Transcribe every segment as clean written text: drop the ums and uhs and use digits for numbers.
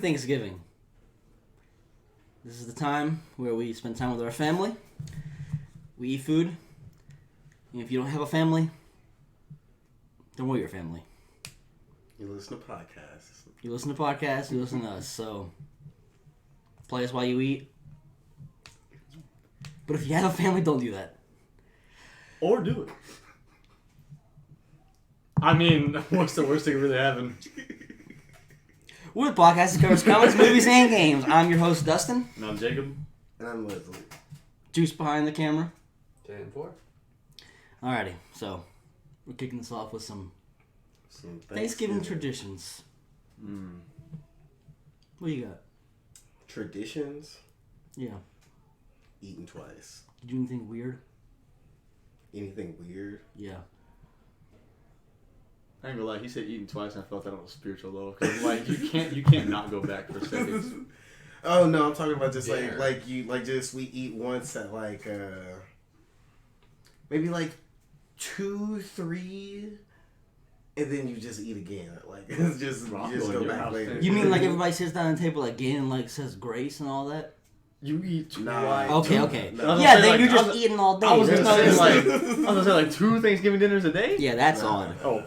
Thanksgiving. This is the time where we spend time with our family. We eat food. And if you don't have a family, don't worry your family. You listen to podcasts. You listen to podcasts, you listen to us. So, play us while you eat. But if you have a family, don't do that. Or do it. I mean, what's the worst thing really happened? We're the podcast that covers comics, movies, and games. I'm your host, Dustin. And I'm Jacob. And I'm Leslie. Juice behind the camera. 10-4. Alrighty, so we're kicking this off with some Thanksgiving traditions. What do you got? Traditions? Yeah. Eating twice. Did you do anything weird? Anything weird? Yeah. I ain't gonna lie, he said eating twice and I felt that on a spiritual level. Cause like you can't not go back for seconds. Oh no, I'm talking about just Dinner. we eat once at like maybe like 2, 3, and then you just eat again. Like it's just Bro, I'm you just going go to your back house, later. man. You mean like everybody sits down at the table again and like says grace and all that? You eat twice. Nah. Okay. No. Yeah, saying, then like, you're just I was- eating all day. I was That's gonna say not- like 2 Thanksgiving dinners a day? yeah, that's Nah. odd. Oh.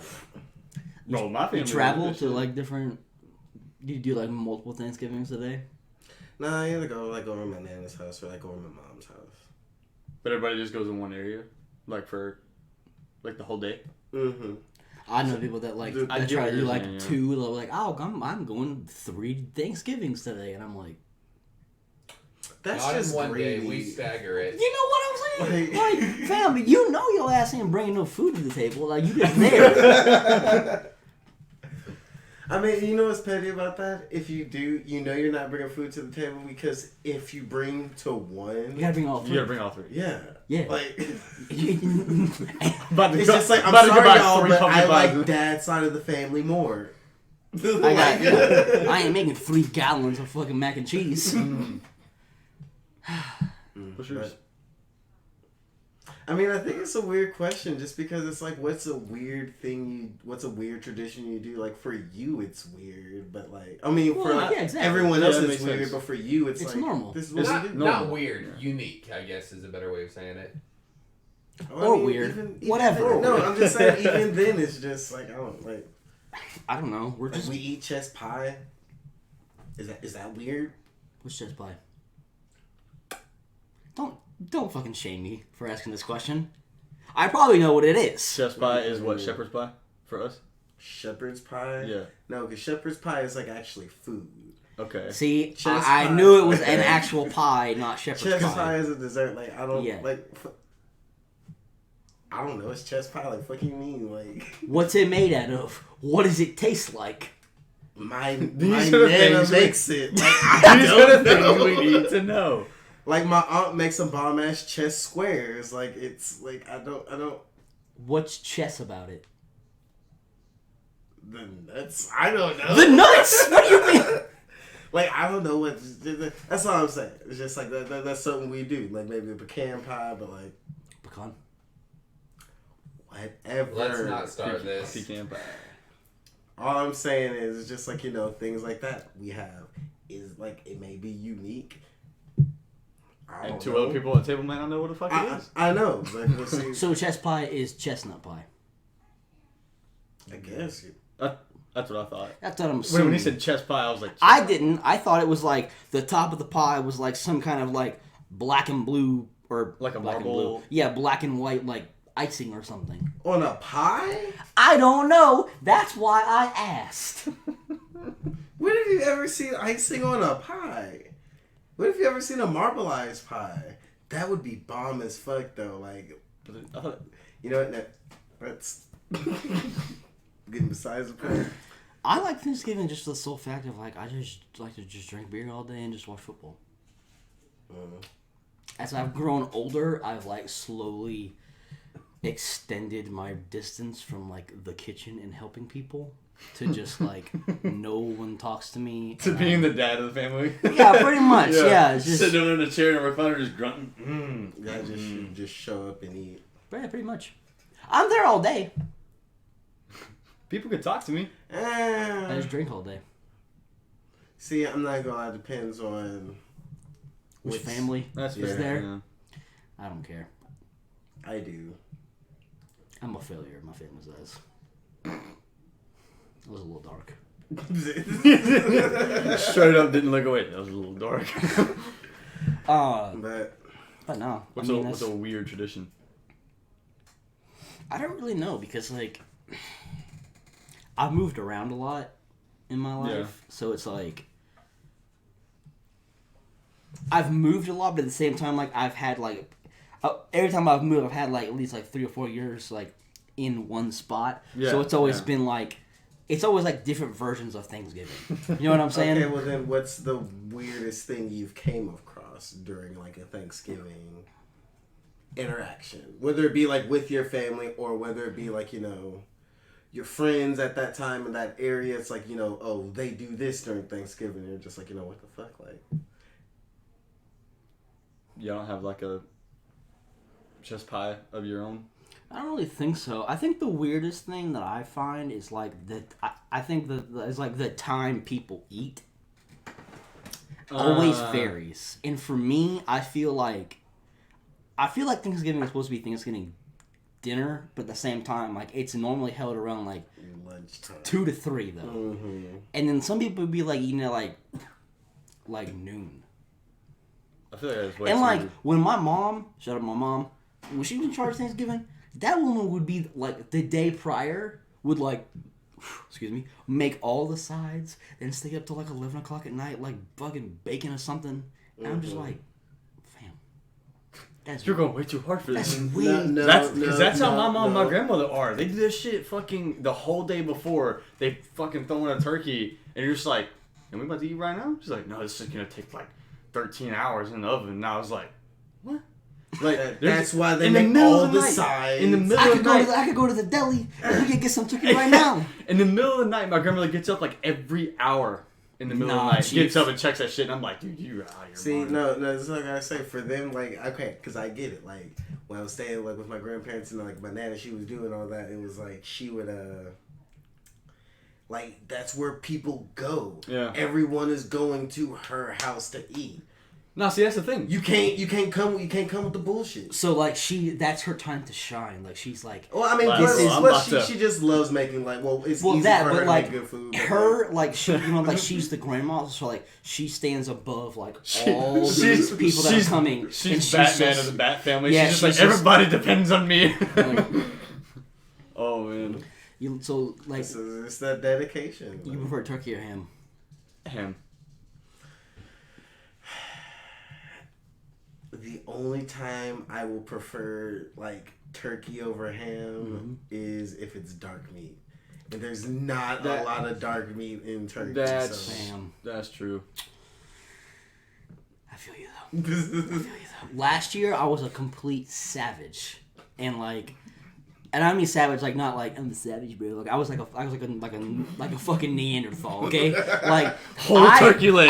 Bro, my family You travel does to shit. like different. Do you do like multiple Thanksgivings a day? Nah, I either go like over to my nana's house or like over to my mom's house. But everybody just goes in one area? Like for like the whole day? Mm-hmm. I know people that like Dude, that I get try what to do you're like saying, yeah. 2. They're like, oh, I'm going 3 Thanksgivings today, and I'm like, That's Not just in one greedy. day. We stagger it. you know what I'm saying? Like- Like, fam, you know your ass ain't bringing no food to the table. Like you just there. I mean, you know what's petty about that? If you do, you know you're not bringing food to the table because if you bring to one, You gotta bring all You 3. gotta bring all 3. yeah, Yeah. like But it's just like I'm about to sorry, go back y'all, 3 but pumpkin I pies. like dad's side of the family more. I ain't making 3 gallons of fucking mac and cheese. What's yours? I mean, I think it's a weird question just because it's like, what's a weird tradition you do? Like, for you, it's weird, but like, I mean, Well, for yeah, exactly. everyone Yeah, else, that it's makes weird, sense. but for you, it's like, normal. This is what Not, we do. not Normal. weird. Unique, I guess, is a better way of saying it. Or weird. Whatever. Then, no, I'm just saying, even then, it's just like, I don't like. I don't know. We're Like just we eat chest pie. Is that weird? what's chest pie? Don't fucking shame me for asking this question. I probably know what it is. Chef's pie is what? Shepherd's pie? For us? Shepherd's pie? Yeah. No, because shepherd's pie is like actually food. Okay. See, Chest I pie. knew it was an actual pie, not shepherd's Chest pie. pie is a dessert. Like I don't Yeah. I don't know. It's chest pie. Like fucking mean. Like What's it made out of? What does it taste like? my These are the nana things we- makes it. Like I These are the don't know. things we need to know. Like my aunt makes some bomb ass chest squares. Like it's like I don't. What's chess about it? The nuts. I don't know. The nuts? What do you mean? Like I don't know what. That's all I'm saying. It's just like that's something we do. Like maybe a pecan pie, but like Pecan. whatever. Let's not start this. Pecan pie. All I'm saying is it's just like things like that we have is like it may be unique. I And don't 2 know. other people at the table might not know what the fuck it is. I know. Like we'll see. So chess pie is chestnut pie. I guess. That's what I thought. That's what I'm Wait, assuming. when he said chest pie, I was like, I didn't. I thought it was like the top of the pie was like some kind of like black and blue or Like a black and marble- blue. Yeah, black and white like icing or something. On a pie? I don't know. That's why I asked. When have you ever seen icing on a pie? When have you ever seen a marbleized pie? That would be bomb as fuck though. Like, I thought, you know what? That's getting besides the point. I like Thanksgiving just for the sole fact of like I just like to just drink beer all day and just watch football. As I've grown older, I've like slowly extended my distance from like the kitchen and helping people to just like no one talks to me. to and being the dad of the family. yeah, pretty much. Yeah, it's just Sitting over in the chair and we're fun just grunting. Yeah, just show up and eat. yeah, pretty much. I'm there all day. People could talk to me. I just drink all day. See, I'm not gonna lie. It depends on Which family That's is fair. there? Yeah. I don't care. I do. I'm a failure. My family says. It was a little dark. Straight up didn't look away. That was a little dark. But no. What's a weird tradition? I don't really know because like I've moved around a lot in my life, so it's like I've moved a lot, but at the same time, like I've had like every time I've moved, I've had like at least like 3 or 4 years like in one spot. Yeah, So it's always been like it's always like different versions of Thanksgiving. You know what I'm saying? Okay, well then, what's the weirdest thing you've came across during like a Thanksgiving interaction? Whether it be like with your family or whether it be like, you know, your friends at that time in that area. It's like, you know, oh, they do this during Thanksgiving. You're just like, you know, what the fuck, like. You don't have like a chest pie of your own? I don't really think so. I think the weirdest thing that I find is like I think is like the time people eat always varies. And for me, I feel like Thanksgiving is supposed to be Thanksgiving dinner, but at the same time, like it's normally held around like Lunchtime. 2 to 3 though. Mm-hmm. And then some people would be like eating at like noon. I feel like that's way And too... like when my mom, shout out my mom, when she was in charge of Thanksgiving, that woman would be like the day prior would like, excuse me, make all the sides and stay up till like 11 o'clock at night like fucking baking or something. And I'm just like, fam, You're going way too hard for that's this. weird. That's how my mom and my grandmother are. They do this shit fucking the whole day before. They fucking throw in a turkey, and you're just like, "And we about to eat right now?" She's like, "No, this is gonna take like 13 hours in the oven." And I was like, "What?" Like That's why they in the make middle all of the the night, sides. in the middle I of could the night, I could go to the deli and we could get some turkey right now. in the middle of the night, my grandmother gets up like every hour. In the middle of the night, gets up and checks that shit, and I'm like, "Dude, you're out of your See, mind." no, this is what I gotta say. For them, like, okay, because I get it. Like, when I was staying, like, with my grandparents and, like, my nana, she was doing all that. It was, like, she would, like, that's where people go. Yeah. Everyone is going to her house to eat. No, see, that's the thing. You can't come with the bullshit. So like that's her time to shine. Like she's like, Well, I mean, she just loves making like, it's easy that, for but her like to make good food. But her, like she, you know, like she's the grandma, so like she stands above like all these people that are coming. She's Batman of the Bat family. Yeah, she's just like, everybody depends on me. Like, oh man. So like, it's that dedication. you prefer turkey or ham? Ham. The only time I will prefer like turkey over ham is if it's dark meat, and there's not a lot of dark meat in turkey. That's true. I feel you though. Last year I was a complete savage, and I mean savage, like not like I'm a savage, bro. Like I was like a fucking Neanderthal. Okay, like whole turkey leg.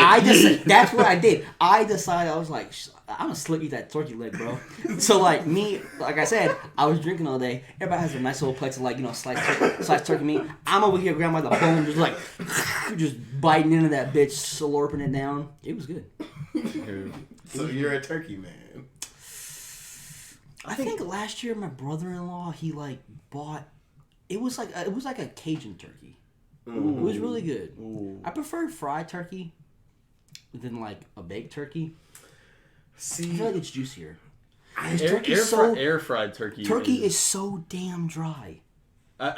That's what I did. I decided I was like, I'm gonna slit eat that turkey leg, bro. So like I said, I was drinking all day. Everybody has a nice little plate of like sliced turkey meat. I'm over here grabbing by the bone, just like just biting into that bitch, slurping it down. It was good. So you're a turkey man. I think last year my brother-in-law he like bought. It was like a Cajun turkey. Ooh. It was really good. Ooh. I prefer fried turkey than like a baked turkey. See, I feel like it's juicier. Air fried turkey. Turkey is so damn dry. That's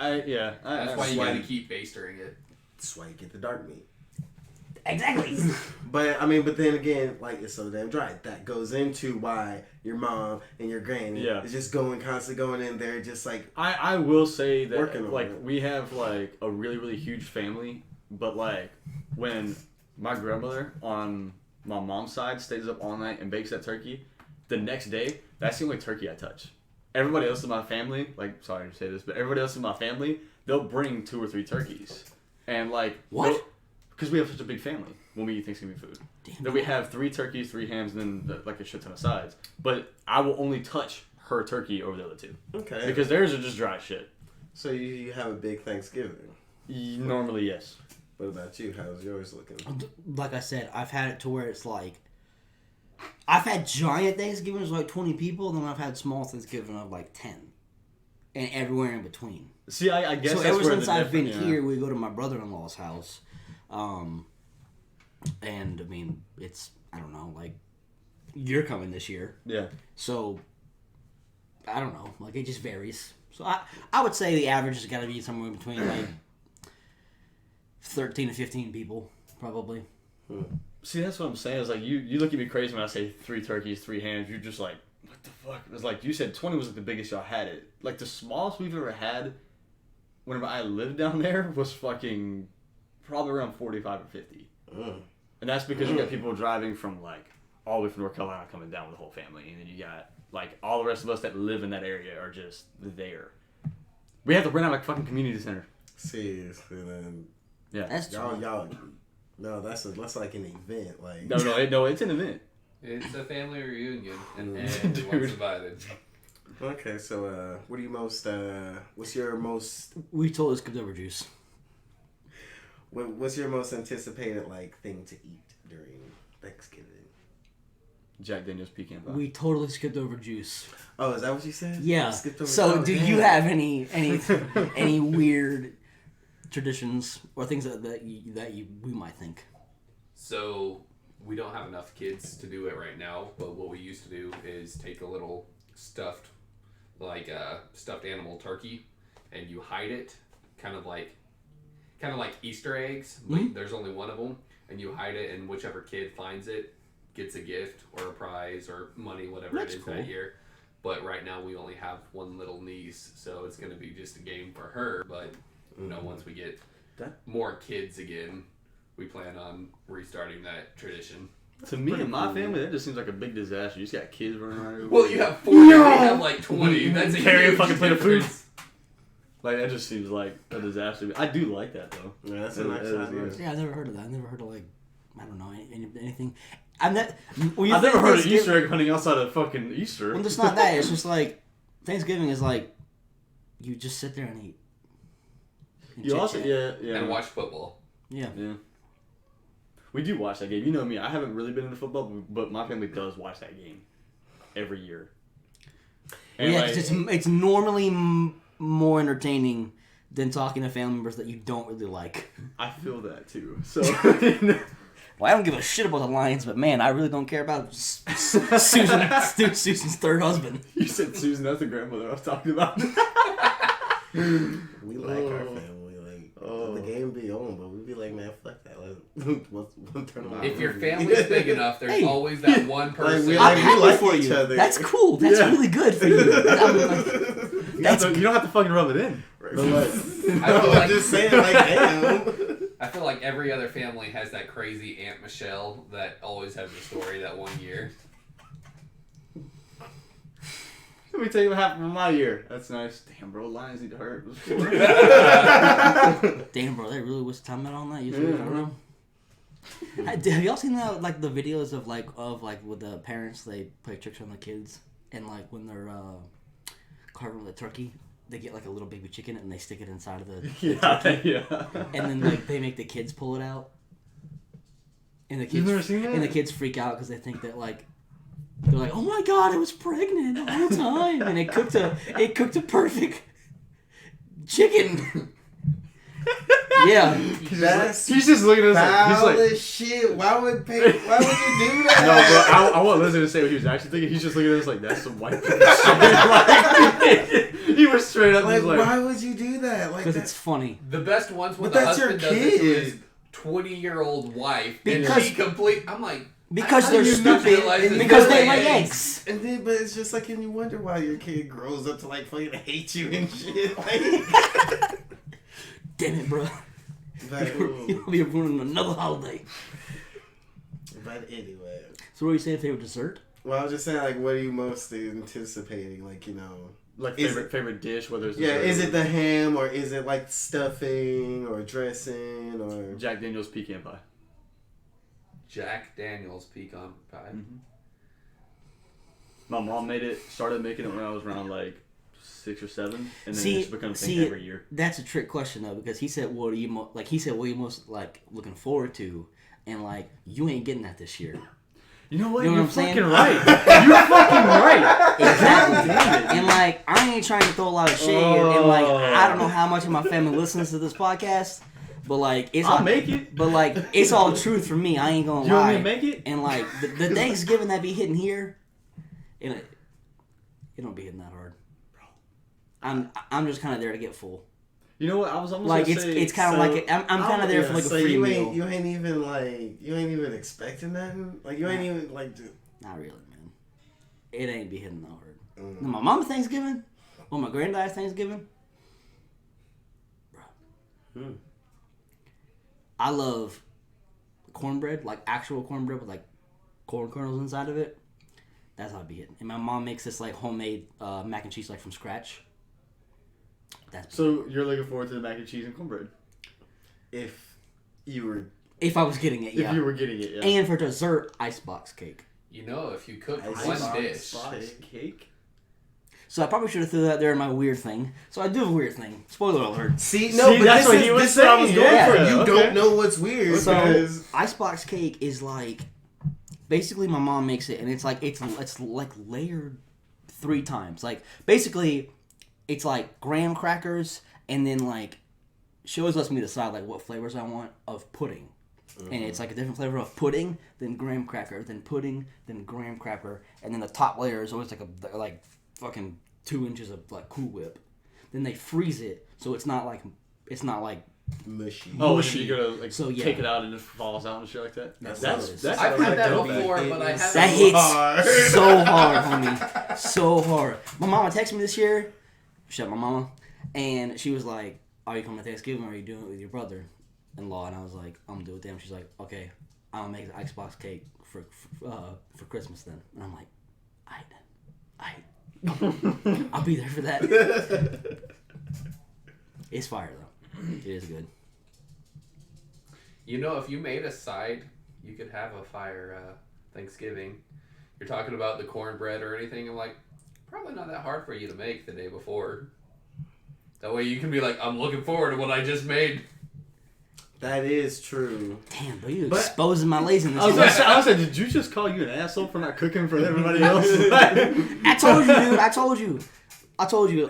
why you gotta keep bastering it. That's why you get the dark meat. Exactly. But then again, like it's so damn dry. That goes into why your mom and your granny is just constantly going in there, just like. I will say that like it. we have like a really really huge family, but like when my grandmother on my mom's side stays up all night and bakes that turkey, the next day that's the only turkey I touch. Everybody else in my family, like sorry to say this, but everybody else in my family, they'll bring 2 or 3 turkeys, and like what? Because we have such a big family when we eat Thanksgiving food. That we have 3 turkeys, 3 hams, and then like a shit ton of sides. But I will only touch her turkey over the other 2. Okay. Because theirs are just dry shit. So you have a big Thanksgiving. Normally, yes. What about you? How's yours looking? Like I said, I've had it to where it's like, I've had giant Thanksgivings with like 20 people, then I've had small Thanksgiving of like 10. And everywhere in between. See, I guess so that's ever where since I've been yeah. here, we go to my brother-in-law's house. And, I mean, it's, I don't know, like, you're coming this year. Yeah. So, I don't know. Like, it just varies. So, I would say the average has got to be somewhere between, like, 13 to 15 people, probably. See, that's what I'm saying. Is like, you look at me crazy when I say 3 turkeys, 3 hams. You're just like, what the fuck? It was like, you said 20 was like the biggest y'all had it. Like, the smallest we've ever had, whenever I lived down there, was fucking probably around 45 or 50. And that's because you got people driving from, like, all the way from North Carolina coming down with the whole family. And then you got, like, all the rest of us that live in that area are just there. We have to rent out, like, fucking community center. Seriously, then. Yeah. That's true. Y'all. No, that's like an event. Like No, it's an event. It's a family reunion, and everyone's invited. Okay, so what do you most? What's your most? We totally skipped over juice. What's your most anticipated like thing to eat during Thanksgiving? Jack Daniel's pecan pie. We totally skipped over juice. Oh, is that what you said? Yeah. So, do you have any weird traditions or things that we might think? So we don't have enough kids to do it right now, but what we used to do is take a little stuffed animal turkey, and you hide it, kind of like Easter eggs. But there's only one of them, and you hide it, and whichever kid finds it gets a gift or a prize or money, whatever it is cool. That year. But right now we only have one little niece, so it's going to be just a game for her. But once we get more kids again, we plan on restarting that tradition. To me and my family, that just seems like a big disaster. You just got kids running around. Well, you have 40, we have like 20. That's a carry a huge fucking plate of food. difference. Like, that just seems like a disaster. I do like that, though. Yeah, that's a nice idea. Yeah, I've never heard of that. I've never heard of, like, I don't know, anything. I've never heard of Easter egg hunting outside of fucking Easter. Well, it's not that. It's just like, Thanksgiving is like, you just sit there and eat. You also, yeah. And watch football. Yeah. We do watch that game. You know me. I haven't really been into football, but my family does watch that game every year. And yeah, it's normally more entertaining than talking to family members that you don't really like. I feel that too. So, well, I don't give a shit about the Lions, but man, I really don't care about Susan's third husband. You said Susan, that's the grandmother I was talking about. We like our family. The game be on, but we be like, man, fuck that. Let's turn around. If your family's big enough, there's always that one person. We like each other. That's cool. That's really good for you. You don't have to fucking rub it in. I'm just saying, like, damn. I feel like every other family has that crazy Aunt Michelle that always has a story that one year. Let me tell you what happened in my year. That's nice. Damn, bro, Lions need to hurt. Damn, bro, they really was time out on that. Have y'all seen that, like, the videos of with the parents, they play tricks on the kids, and like when they're carving the turkey, they get like a little baby chicken and they stick it inside of the turkey, and then like they make the kids pull it out, and the kids, you've never seen that? And the kids freak out because they think that like. They're like, oh my god, I was pregnant the whole time, and it cooked a perfect chicken. Yeah, he's just looking at us. He's like, shit. Why would you do that? No, bro. I want Leslie to say what he was actually thinking. He's just looking at us like, that's some white people shit. Like, he was straight up like, why would you do that? Like, because it's funny. The best ones when the husband does it to his 20-year-old wife, because I'm like. Because they're stupid, and because they lay eggs. And then, but it's just like, and you wonder why your kid grows up to like fucking hate you and shit. Like, damn it, bro! You'll be ruining another holiday. But anyway, so what are you saying? Favorite dessert? Well, I was just saying, like, what are you most anticipating? Like, like favorite dish, whether it's is it the ham or is it like stuffing or dressing or Jack Daniel's pecan pie? Jack Daniel's pecan pie. Mm-hmm. My mom started making it when I was around like 6 or 7, and then See- it just becomes a thing see- every year. That's a trick question though, because he said, "What are you what are you most like looking forward to?" And like, you ain't getting that this year. You know what? You know You're what I'm saying? fucking right. You're fucking right. Exactly. Damn it. And like, I ain't trying to throw a lot of shade, and like, I don't know how much of my family listens to this podcast, but like, it's I'll all, make it. But like, it's all truth for me. I ain't gonna You want lie. me to make it? And like, the Thanksgiving that be hitting here, it don't be hitting that hard. I'm just kind of there to get full. You know what? I was almost Like gonna say, it's kind of like I'm kind of there for like a so free you meal. ain't even expecting nothing. Like you ain't even like. Not really, man. It ain't be hitting that hard. My mama's Thanksgiving, or my granddad's Thanksgiving. Bro. I love cornbread, like actual cornbread with like corn kernels inside of it. That's how it be hitting. And my mom makes this like homemade mac and cheese like from scratch. So you're looking forward to the mac and cheese and cornbread? If you were If I was getting it, yeah. If you were getting it, yeah. And for dessert, icebox cake. You know, if you cook Icebox one dish, Cake? So I probably should have threw that there in my weird thing. So I do have a weird thing. Spoiler alert. see, See, but that's what he was this is what I was saying, going yeah. for. You Okay. don't know what's weird. So because icebox cake is like basically my mom makes it, and it's like layered 3 times. Like basically, it's like graham crackers, and then like she always lets me decide like what flavors I want of pudding. And it's like a different flavor of pudding, then graham cracker, then pudding, then graham cracker, and then the top layer is always like fucking 2 inches of like Cool Whip. Then they freeze it so it's not like mushy. Oh, and mushy. you gotta like So, yeah. take it out and it falls out and shit like that. That's I've had that dope. before, but I haven't. That hits hard. so hard, homie. So hard. My mama texted me this year. Shut my mama. And she was like, "Are you coming to Thanksgiving or are you doing it with your brother-in-law?" And I was like, "I'm gonna do it with them." She's like, "Okay, I'll make the icebox cake for Christmas then." And I'm like, I'll be there for that. It's fire though. It is good. You know, if you made a side, you could have a fire Thanksgiving. You're talking about the cornbread or anything. I'm like, probably not that hard for you to make the day before. That way you can be like, I'm looking forward to what I just made. That is true. Damn, but you But- exposing my laziness. I was saying, did you just call you an asshole for not cooking for everybody else? I told you, dude. I told you.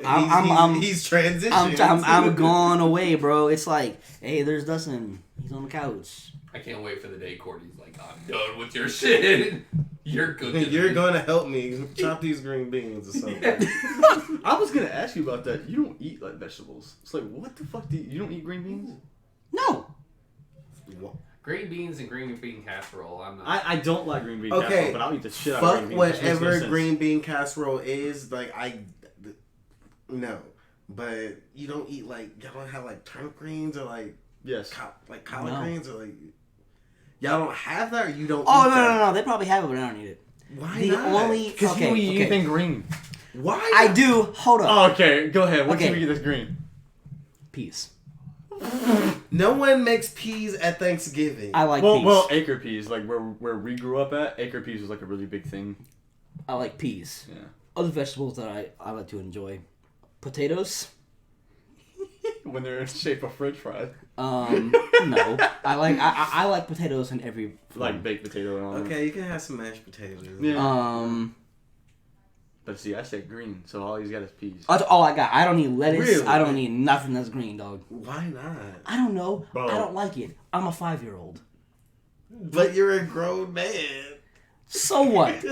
He's transitioning. I'm gone away, bro. It's like, hey, there's Dustin. He's on the couch. I can't wait for the day Courtney's like, I'm done with your shit. You're cooking. You're gonna help me chop these green beans or something. I was gonna ask you about that. You don't eat like vegetables. It's like, what the fuck do you don't eat green beans? No. Green beans and green bean casserole. I'm not. I don't like green bean Okay, casserole, but I'll eat the shit out of Fuck green beans. That makes no whatever sense. green bean casserole is. Like no, but you don't eat like y'all don't have like turnip greens or like Yes. collard No. greens or like y'all don't have that or you don't. Oh eat that? no! They probably have it, but I don't eat it. Why The not? only Because you don't eat anything green. Why? I not? do. Hold up. Oh, okay. Go ahead. What Okay. can we get that's green? Peas. No one makes peas at Thanksgiving. I like Well, peas. acre peas, like where we grew up at, acre peas was like a really big thing. I like peas. Yeah. Other vegetables that I like to enjoy: potatoes. When they're in shape of French fries, No. I like potatoes in every form. like baked potato and all. that. Okay, you can have some mashed potatoes. Yeah. But see, I said green, so all he's got is peas. That's all I got. I don't need lettuce. Really? I don't need nothing that's green, dog. Why not? I don't know. Bro. I don't like it. I'm a 5-year-old. But you're a grown man. So what?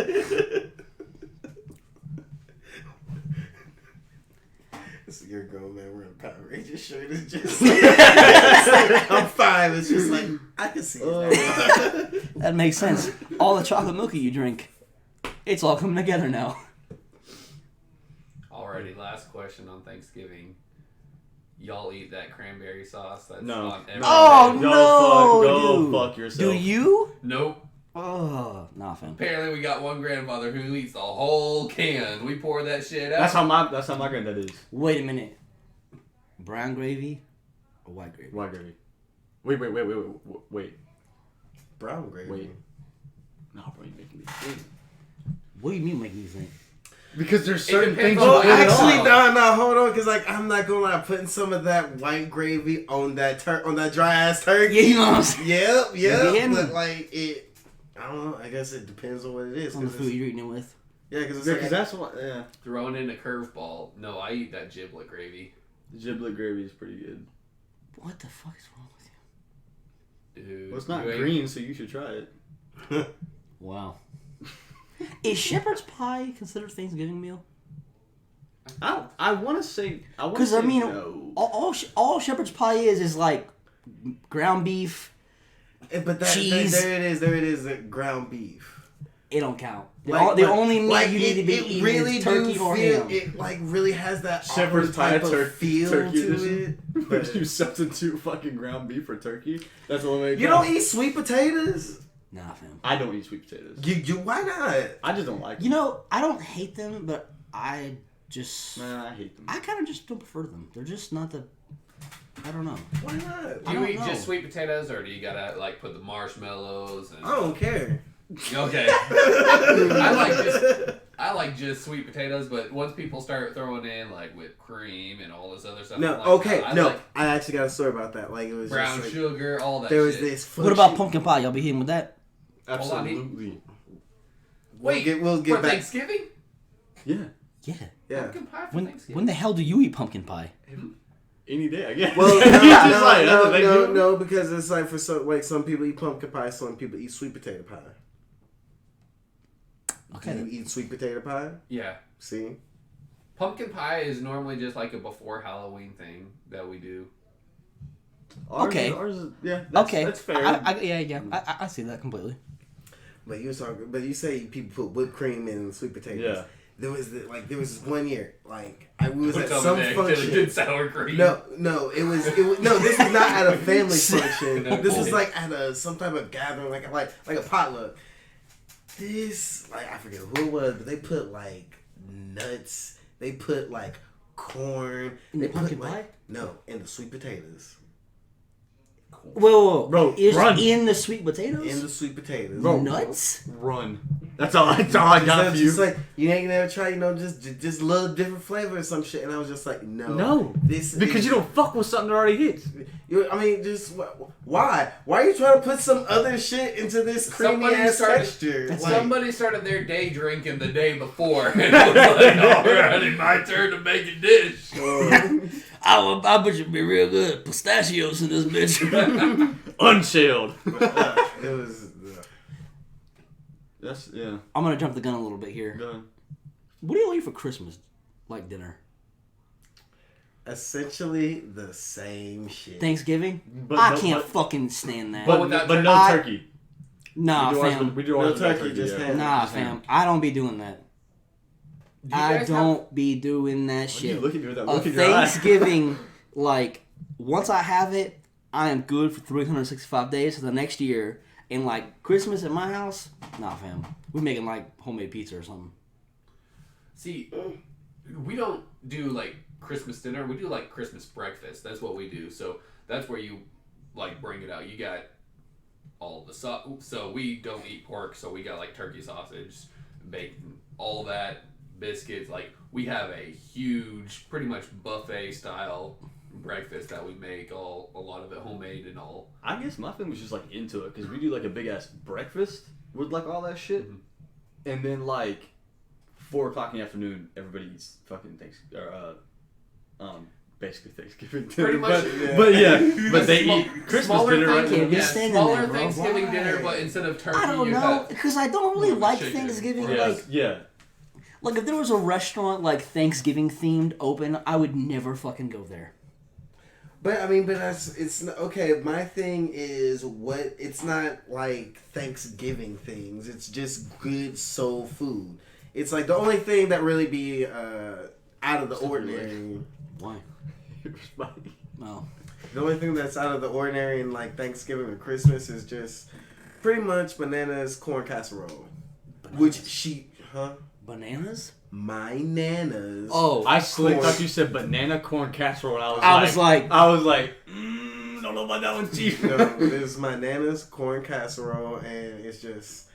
So you're a grown man wearing a Power Ranger shirt. It's just like, I'm 5. It's just like, I can see it. That makes sense. All the chocolate milk you drink, it's all coming together now. Alrighty, last question on Thanksgiving. Y'all eat that cranberry sauce? That's No. on every Oh, day. no, dude. Fuck yourself. Do you? Nope. Oh, nah, fam. Apparently, we got one grandmother who eats the whole can. We pour that shit out. That's how my granddad is. Wait a minute. Brown gravy or white gravy? White gravy. Wait. Brown gravy. Wait. No, bro, you making me think. What do you mean making me think? Because there's certain depends things on you Well, put it actually, on. no, hold on, because like I'm not gonna lie, putting some of that white gravy on that dry ass turkey. Yeah, you know what I'm saying? Yep, Yeah. but like it, I don't know. I guess it depends on what it is. On the 'cause food it's- you're eating it with. Yeah, because it's Yeah, like, because that's what. Yeah, Throwing in a curveball. No, I eat that giblet gravy. the giblet gravy is pretty good. What the fuck is wrong with Dude, Well, it's not you ain't- green, so you should try it. you? Wow. Is shepherd's pie considered Thanksgiving meal? I want to say. Because I mean, no. all shepherd's pie is like ground beef. but Cheese. there it is, the ground beef. It don't count. The Like, only meat like, you need to be it eating really is turkey do or feel, ham. It like really has that Shepherd's awkward pie type of feel turkey to edition. it. But you substitute fucking ground beef for turkey. That's the only way. You don't eat sweet potatoes? Nah, fam. I don't eat sweet potatoes. You why not? I just don't like them. You know, I don't hate them, but I just Nah, I hate them. I kind of just don't prefer them. They're just not the. I don't know. Why not? Do I you don't eat know. just sweet potatoes, or do you gotta like put the marshmallows and? I don't care. Okay. I like just sweet potatoes, but once people start throwing in like whipped cream and all this other stuff, No, I'm like, okay, I no. like I actually got a story about that. Like it was brown just like, sugar, all that. there was shit. this. What about fudgy- pumpkin pie? Y'all be hitting with that? Absolutely. We'll get for back. Thanksgiving? Yeah. Yeah. Yeah. Pumpkin pie for When Thanksgiving. the hell do you eat pumpkin pie? Any day, I guess. Well, Just like, that's what they do. no, because it's like for some people eat pumpkin pie, some people eat sweet potato pie. Okay. Do you eat sweet potato pie? Yeah. See, Pumpkin pie is normally just like a before Halloween thing that we do. Okay. Ours is, yeah. That's, Okay. That's fair. Yeah. I see that completely. but you say people put whipped cream in sweet potatoes. Yeah. There was this one year, like we was What's at up some with that? function. Good sour cream. No, it was no. This was not at a family function. No, This was bullshit. like at some type of gathering, like a potluck. This I forget who it was, but they put like nuts. They put like corn. In They the put pumpkin like pie? no in the sweet potatoes. Whoa. Bro, is run. in the sweet potatoes? In the sweet potatoes. Bro, nuts? Run. That's all I got for you. Just like you ain't never try, just a little different flavor or some shit. And I was just like, no, this because is, you don't fuck with something that already hits. I mean, just why? Why are you trying to put some other shit into this creamy ass texture? Somebody started their day drinking the day before, and it was like, "Alright, it's my turn to make a dish." I bet you'd be real good. Pistachios in this bitch. Unshelled. It was. That's yeah. I'm gonna jump the gun a little bit here. Go ahead. What do you eat for Christmas? Like dinner? Essentially the same shit. Thanksgiving? But I no- can't but- fucking stand that. But, without but no I- turkey. Nah, We do ours fam. with- we do ours No without turkey, just yeah. ham. Nah, Just ham. fam. I don't be doing that. Do you I guys don't be doing that Why do you shit. look at me with that A look in your eye? Thanksgiving, like, once I have it, I am good for 365 days for the next year. And, like, Christmas at my house, nah, fam. We're making, like, homemade pizza or something. See, we don't do like Christmas dinner. We do like Christmas breakfast. That's what we do. So that's where you like bring it out. You got all the so we don't eat pork. So we got like turkey sausage, bacon, all that, biscuits. Like we have a huge, pretty much buffet style breakfast that we make. A lot of it homemade and all. I guess my family's just like into it because we do like a big ass breakfast with like all that shit, and then like 4 o'clock in the afternoon, everybody eats fucking basically Thanksgiving dinner. Pretty much, but yeah, but they eat Christmas smaller dinner right Thanksgiving, Be yeah, standing smaller there, bro. Thanksgiving Why? dinner, but instead of turkey, I don't you know, have because I don't really more of a like chicken Thanksgiving. or- Like, yeah. like, if there was a restaurant, like, Thanksgiving themed open, I would never fucking go there. But I mean, it's not, okay. My thing is it's not like Thanksgiving things. It's just good soul food. It's like the only thing that really be out of the ordinary. Why? No. The only thing that's out of the ordinary in like Thanksgiving or Christmas is just pretty much bananas, corn casserole. Bananas? My nanas. Oh. I slick Corn. thought you said banana corn casserole, and I was like, don't know about that one, Chief. No, this is my nana's corn casserole, and it's just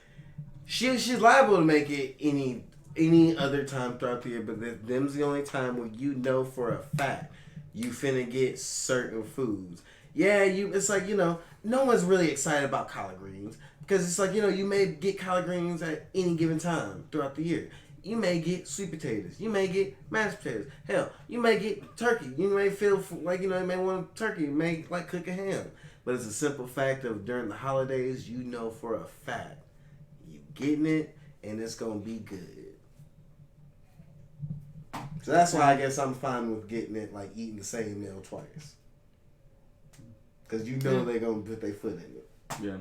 she's liable to make it any any other time throughout the year, but them's the only time where you know for a fact you finna get certain foods. Yeah, it's like, no one's really excited about collard greens because it's like, you may get collard greens at any given time throughout the year. You may get sweet potatoes. You may get mashed potatoes. Hell, you may get turkey. You may feel like, you may want turkey. You may like cook a ham. But it's a simple fact of during the holidays, you know for a fact you getting it and it's going to be good. So that's why I guess I'm fine with getting it, like eating the same meal twice. Because they're going to put their foot in it. Yeah.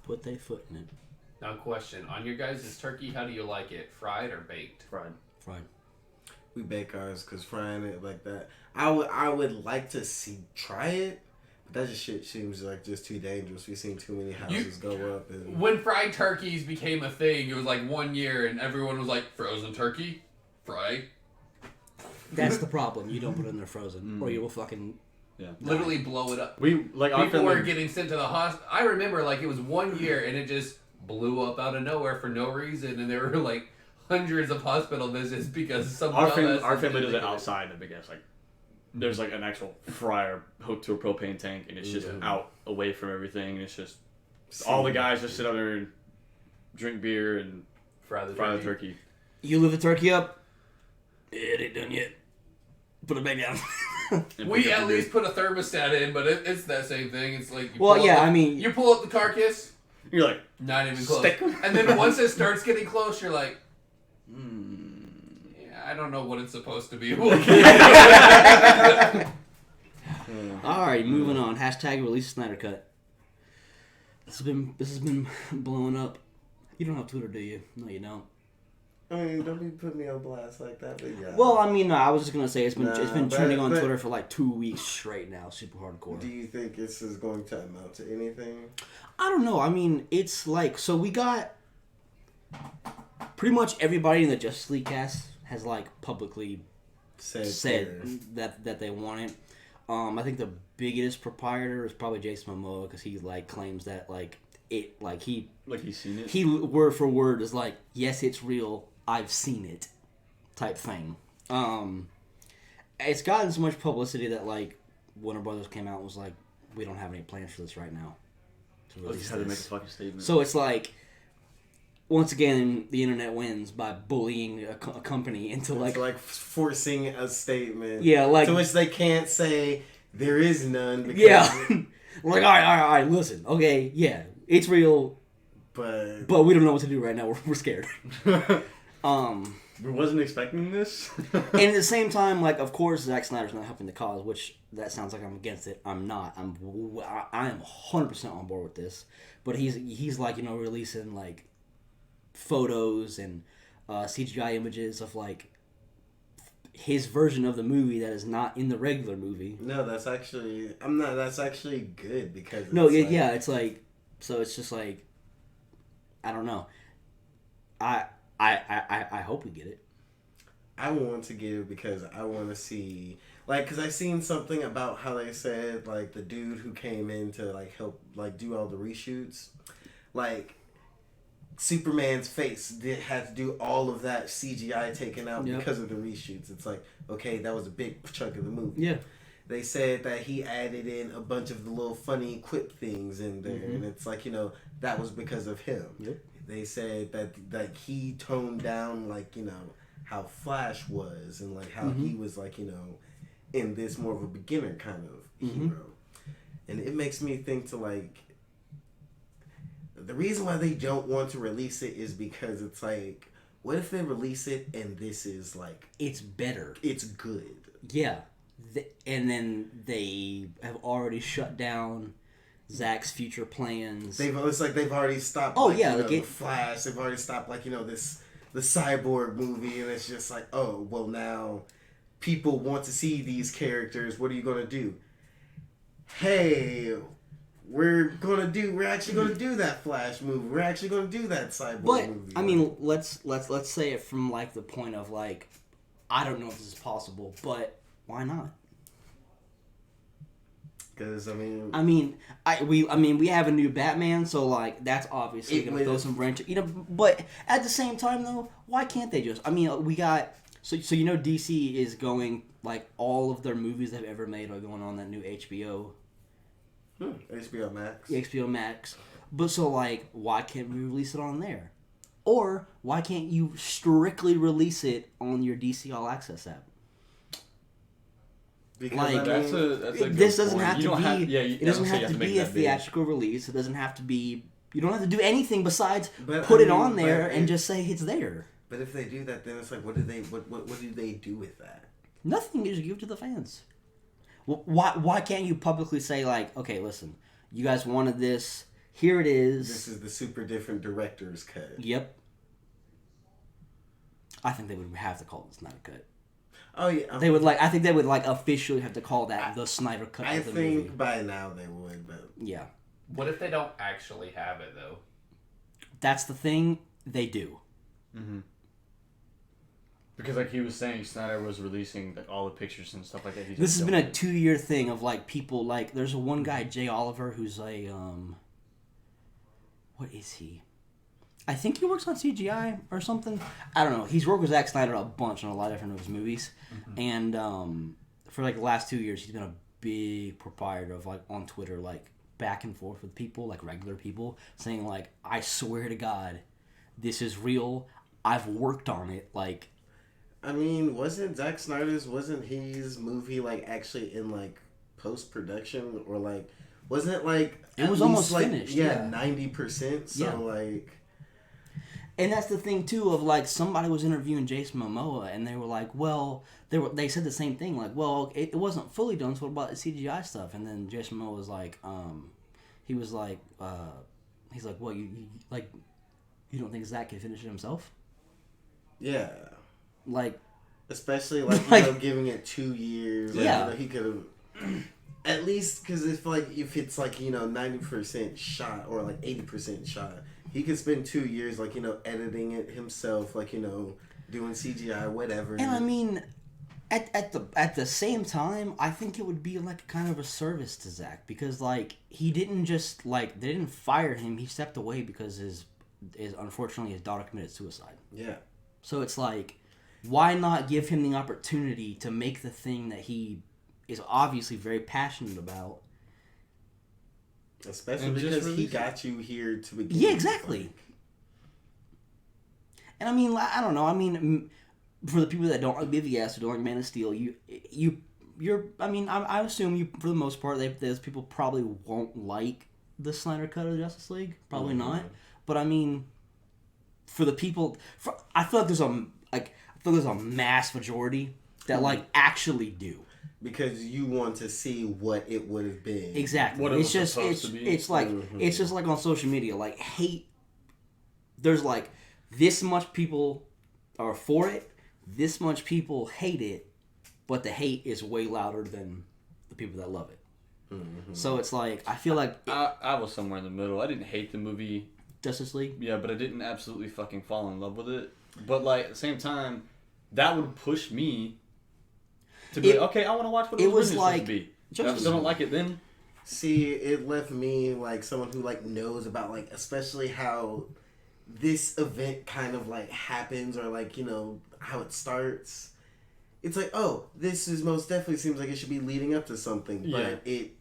Put their foot in it. Now, question. On your guys' turkey, how do you like it? Fried or baked? Fried. We bake ours because frying it like that. I would like to try it. But that shit seems like just too dangerous. We've seen too many houses go up. When fried turkeys became a thing, it was like 1 year and everyone was like, frozen turkey? Fry? That's the problem. You don't put it in there frozen. Or you will fucking... Yeah. Literally blow it up. People were getting sent to the hospital. I remember it was 1 year and it just blew up out of nowhere for no reason, and there were like hundreds of hospital visits because our family does it outside the big ass there's like an actual fryer hooked to a propane tank, and it's just out away from everything, and it's just all the guys just sit out there and drink beer and fry the turkey. You lift the turkey up. It ain't done yet. Put it back down. We at least put a thermostat in, but it's that same thing. It's like you pull up the carcass. You're like, not even close. And then once it starts getting close, you're like, yeah, I don't know what it's supposed to be. Alright, moving on. Hashtag release Snyder Cut. This has been blowing up. You don't have Twitter, do you? No, you don't. I mean, don't be putting me on blast like that, but yeah. Well, I mean, no, I was just gonna say it's been trending on Twitter for like 2 weeks straight now, super hardcore. Do you think this is going to amount to anything? I don't know. I mean, it's like, so we got pretty much everybody in the Justice League cast has like publicly said that they want it. I think the biggest proprietor is probably Jason Momoa because he like claims that he's seen it. He word for word is like, yes, it's real. I've seen it, type thing. It's gotten so much publicity that like Warner Brothers came out and was like, we don't have any plans for this right now. Just had to make a fucking statement. So it's like, once again, the internet wins by bullying a company into it's like forcing a statement. Yeah, like to which they can't say there is none. Because like all right, listen, okay, yeah, it's real, but we don't know what to do right now. We're scared. We wasn't expecting this. And at the same time, like, of course, Zack Snyder's not helping the cause, which that sounds like I'm against it. I'm not. I am 100% on board with this. But he's like, releasing like photos and CGI images of like his version of the movie that is not in the regular movie. No, that's actually That's actually good because it's like, so it's just like, I don't know. I hope we get it. I want to get it because I want to see, because I seen something about how they said, the dude who came in to, help, do all the reshoots, Superman's face had to do all of that CGI taken out because of the reshoots. It's like, okay, that was a big chunk of the movie. Yeah. They said that he added in a bunch of the little funny quip things in there, and it's like, that was because of him. Yep. They said that he toned down, how Flash was, and, how he was, in this more of a beginner kind of hero. And it makes me think to, the reason why they don't want to release it is because it's like, what if they release it and this is, it's better. It's good. Yeah. And then they have already shut down Zack's future plans. It's like they've already stopped. The Flash. They've already stopped. The Cyborg movie, and it's just like, oh well, now people want to see these characters. What are you gonna do? Hey, we're actually gonna do that Flash movie. We're actually gonna do that Cyborg movie. I mean, let's say it from the point of I don't know if this is possible, but why not? Because I mean, we have a new Batman, so like that's obviously gonna throw some branch. But at the same time though, why can't they just? I mean, we got so DC is going like all of their movies they've ever made are going on that new HBO. HBO Max. HBO Max. But so like, why can't we release it on there? Or why can't you strictly release it on your DC All Access app? Because like that's a good this doesn't point. have You to don't be. have- yeah, It doesn't I would say have to you have to be make a that big. theatrical release. It doesn't have to be. You don't have to do anything besides But, put I it mean, on there but and it- just say it's there. But if they do that, then it's like, what do they do with that? Nothing. You just give it to the fans. Why can't you publicly say like, okay, listen, you guys wanted this. Here it is. This is the super different director's cut. Yep. I think they would have to call it the Snyder Cut. Oh yeah, They would like. I think they would like officially have to call that the Snyder Cut. I of the think movie. by now they would, but Yeah, What if they don't actually have it though? that's the thing. They do. Because like he was saying, Snyder was releasing like all the pictures and stuff like that. This has been a 2-year thing of like people like. There's one guy, Jay Oliver, who's a what is he? I think he works on CGI or something. I don't know. He's worked with Zack Snyder a bunch on a lot of different of his movies, and for like the last 2 years, he's been a big proprietor of like on Twitter, like back and forth with people, like regular people, saying like, "I swear to God, this is real. I've worked on it." Like, I mean, wasn't his movie like actually in like post production or like wasn't it like It at was least, almost like, finished, Yeah, yeah. 90%. So Yeah. like, and that's the thing too of like somebody was interviewing Jason Momoa, and they were like, "Well, they said the same thing, like, well, it wasn't fully done. So what about the CGI stuff?" And then Jason Momoa was like, he's like, "Well, you like, you don't think Zach can finish it himself?" yeah. Like, Especially like Like- giving it 2 years. Like, Yeah. he could have at least because if it's like 90% shot or like 80% shot, he could spend 2 years like editing it himself, like doing CGI, whatever. and I mean, at the same time, I think it would be like kind of a service to Zach because like he didn't just like they didn't fire him. He stepped away because his unfortunately his daughter committed suicide. Yeah. So it's like, why not give him the opportunity to make the thing that he is obviously very passionate about? Especially And just because he release it. got you here to begin. Yeah, with, exactly. like- And I mean, I don't know. I mean, for the people that don't like BVS or don't like Man of Steel, you're. I mean, I assume you for the most part, those people probably won't like the Snyder Cut of the Justice League. Probably not. But I mean, for the people, I feel like there's a mass majority that like actually do. Because you want to see what it would have been. Exactly. What it It's was just supposed to be. it's like it's just like on social media, like hate. There's like this much people are for it, this much people hate it, but the hate is way louder than the people that love it. So it's like I feel like I was somewhere in the middle. I didn't hate the movie. Justice League. Yeah, but I didn't absolutely fucking fall in love with it. But like at the same time, that would push me to be okay. I want to watch what it it was was really like- supposed to be. If I Justice still don't League. like it, then See, it left me like someone who like knows about like especially how this event kind of like happens or like how it starts. It's like, oh, this is most definitely seems like it should be leading up to something, but it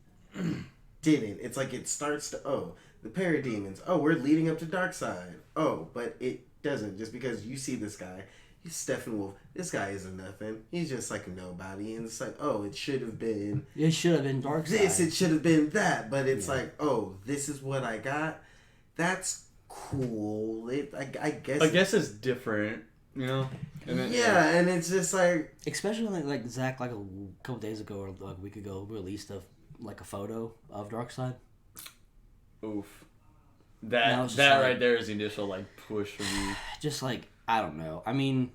didn't. It's like it starts to the parademons. Oh, we're leading up to Darkseid. Oh, but it doesn't just because you see this guy. He's Steppenwolf. This guy isn't nothing. He's just like a nobody, and it's like, oh, it should have been It should have been Darkseid. this, it should have been that, but it's like, oh, this is what I got. That's cool. I guess. it's different, And then, Yeah, and it's just like, Especially like Zach like a couple days ago or like a week ago released a photo of Darkseid. Oof. Now it's That just like- right there is the initial like push for me. Just like I don't know. I mean,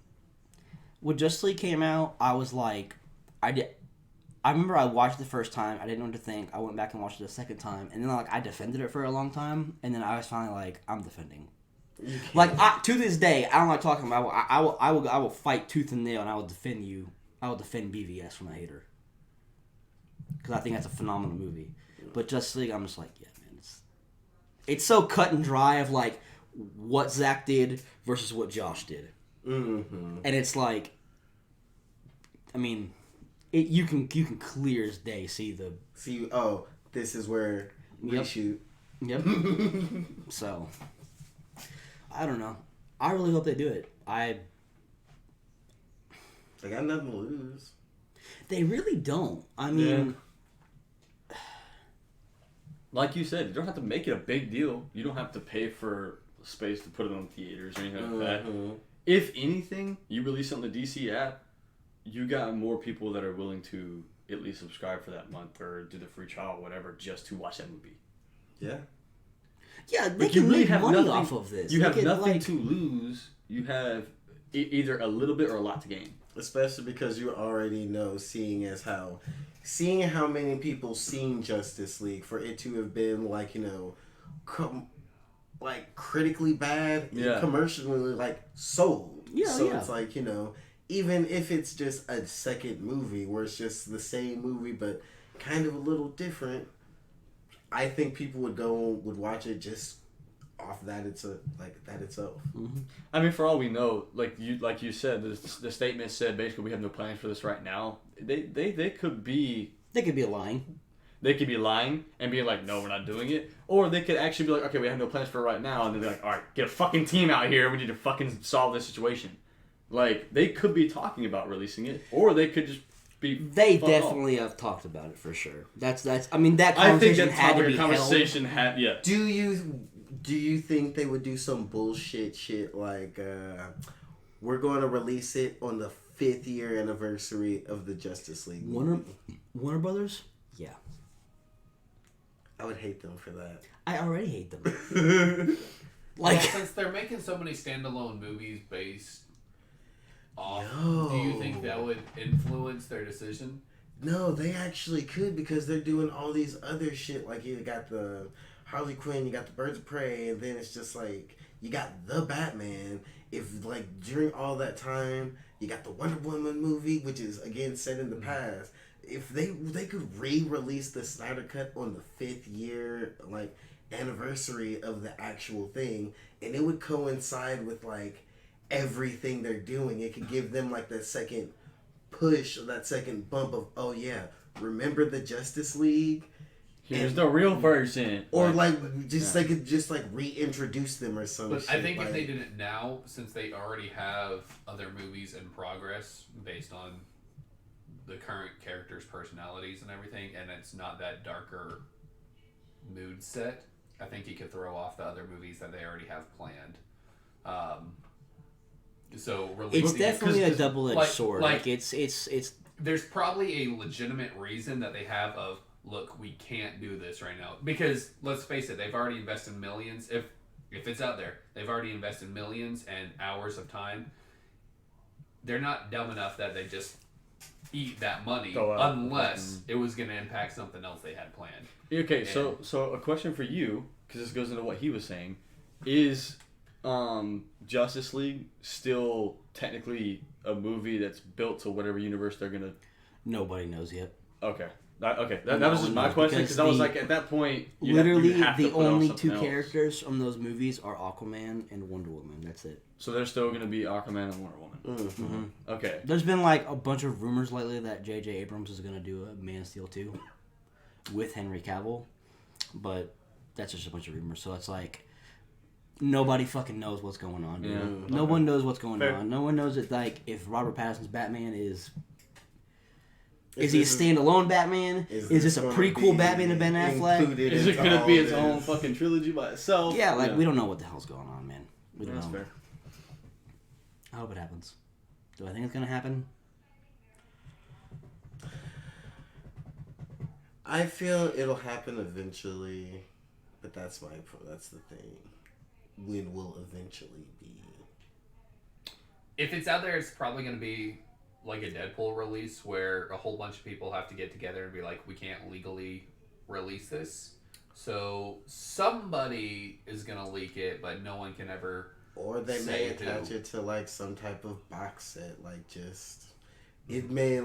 when Justice League came out, I was like, I remember I watched it the first time. I didn't know what to think. I went back and watched it a second time, and then like I defended it for a long time, and then I was finally like, I'm defending. Like to this day, I don't like talking about. I will fight tooth and nail, and I will defend you. I will defend BVS from a hater. because I think that's a phenomenal movie. But Justice League, I'm just like, yeah, man, it's so cut and dry of like what Zach did versus what Josh did, and it's like, I mean, you can clear as day see. This is where we shoot. Yep. So, I don't know. I really hope they do it. They got nothing to lose. They really don't. I mean, like you said, you don't have to make it a big deal. You don't have to pay for space to put it on theaters or anything like that. If anything, you release it on the DC app, you got more people that are willing to at least subscribe for that month or do the free trial or whatever just to watch that movie. Yeah. Yeah, they can really make money off of this. You have nothing to lose. You have either a little bit or a lot to gain. Especially because you already know, seeing how many people seen Justice League, for it to have been like, like critically bad, commercially like sold. It's like, even if it's just a second movie where it's just the same movie but kind of a little different, I think people would watch it just off that itself. Mm-hmm. I mean, for all we know, like you said, the statement said basically we have no plans for this right now. They could be lying. They could be lying and be like, no, we're not doing it. Or they could actually be like, okay, we have no plans for it right now. And then they're like, all right, get a fucking team out here. We need to fucking solve this situation. Like, they could be talking about releasing it. Or they could just be... They definitely have talked about it for sure. That's. I mean, that conversation had to be held. Yeah. Do you think they would do some bullshit shit like, we're going to release it on the 5th year anniversary of the Justice League movie? Warner Brothers? Yeah. I would hate them for that. I already hate them. Since they're making so many standalone movies based off, do you think that would influence their decision? No, they actually could, because they're doing all these other shit. Like, you got the Harley Quinn, you got the Birds of Prey, and then it's just like, you got the Batman. If, like, during all that time, you got the Wonder Woman movie, which is, again, set in the past. If they could re-release the Snyder Cut on the 5th year, like, anniversary of the actual thing, and it would coincide with, like, everything they're doing. It could give them, like, that second push, or that second bump of, oh, yeah, remember the Justice League? Here's the real version. Or, they could just, like, reintroduce them or something. But I think if they did it now, since they already have other movies in progress based on the current characters' personalities and everything, and it's not that darker mood set, I think you could throw off the other movies that they already have planned. It's definitely a double-edged sword. Like it's. There's probably a legitimate reason that they have of, look, we can't do this right now, because let's face it, they've already invested millions. If it's out there, they've already invested millions and hours of time. They're not dumb enough that they just eat that money unless it was going to impact something else they had planned. Okay, so a question for you, because this goes into what he was saying, is Justice League still technically a movie that's built to whatever universe they're gonna? Nobody knows yet. Okay. That was just my question, because I was like, at that point, literally the only two characters from those movies are Aquaman and Wonder Woman. That's it. So they're still going to be Aquaman and Wonder Woman. Mm-hmm. Okay. There's been like a bunch of rumors lately that J.J. Abrams is going to do a Man of Steel 2 with Henry Cavill, but that's just a bunch of rumors. So it's like nobody fucking knows what's going on. Dude. Yeah. No one knows what's going on. No one knows if Robert Pattinson's Batman is he a standalone Batman? Is this a prequel Batman to Ben Affleck? Is it going to be its own fucking trilogy by itself? Yeah, we don't know what the hell's going on, man. We don't know. Fair. I hope it happens. Do I think it's going to happen? I feel it'll happen eventually, but that's the thing. When will eventually be? If it's out there, it's probably going to be like a Deadpool release where a whole bunch of people have to get together and be like, we can't legally release this. So somebody is going to leak it, but no one can ever. Or they may attach it to like some type of box set, like just it may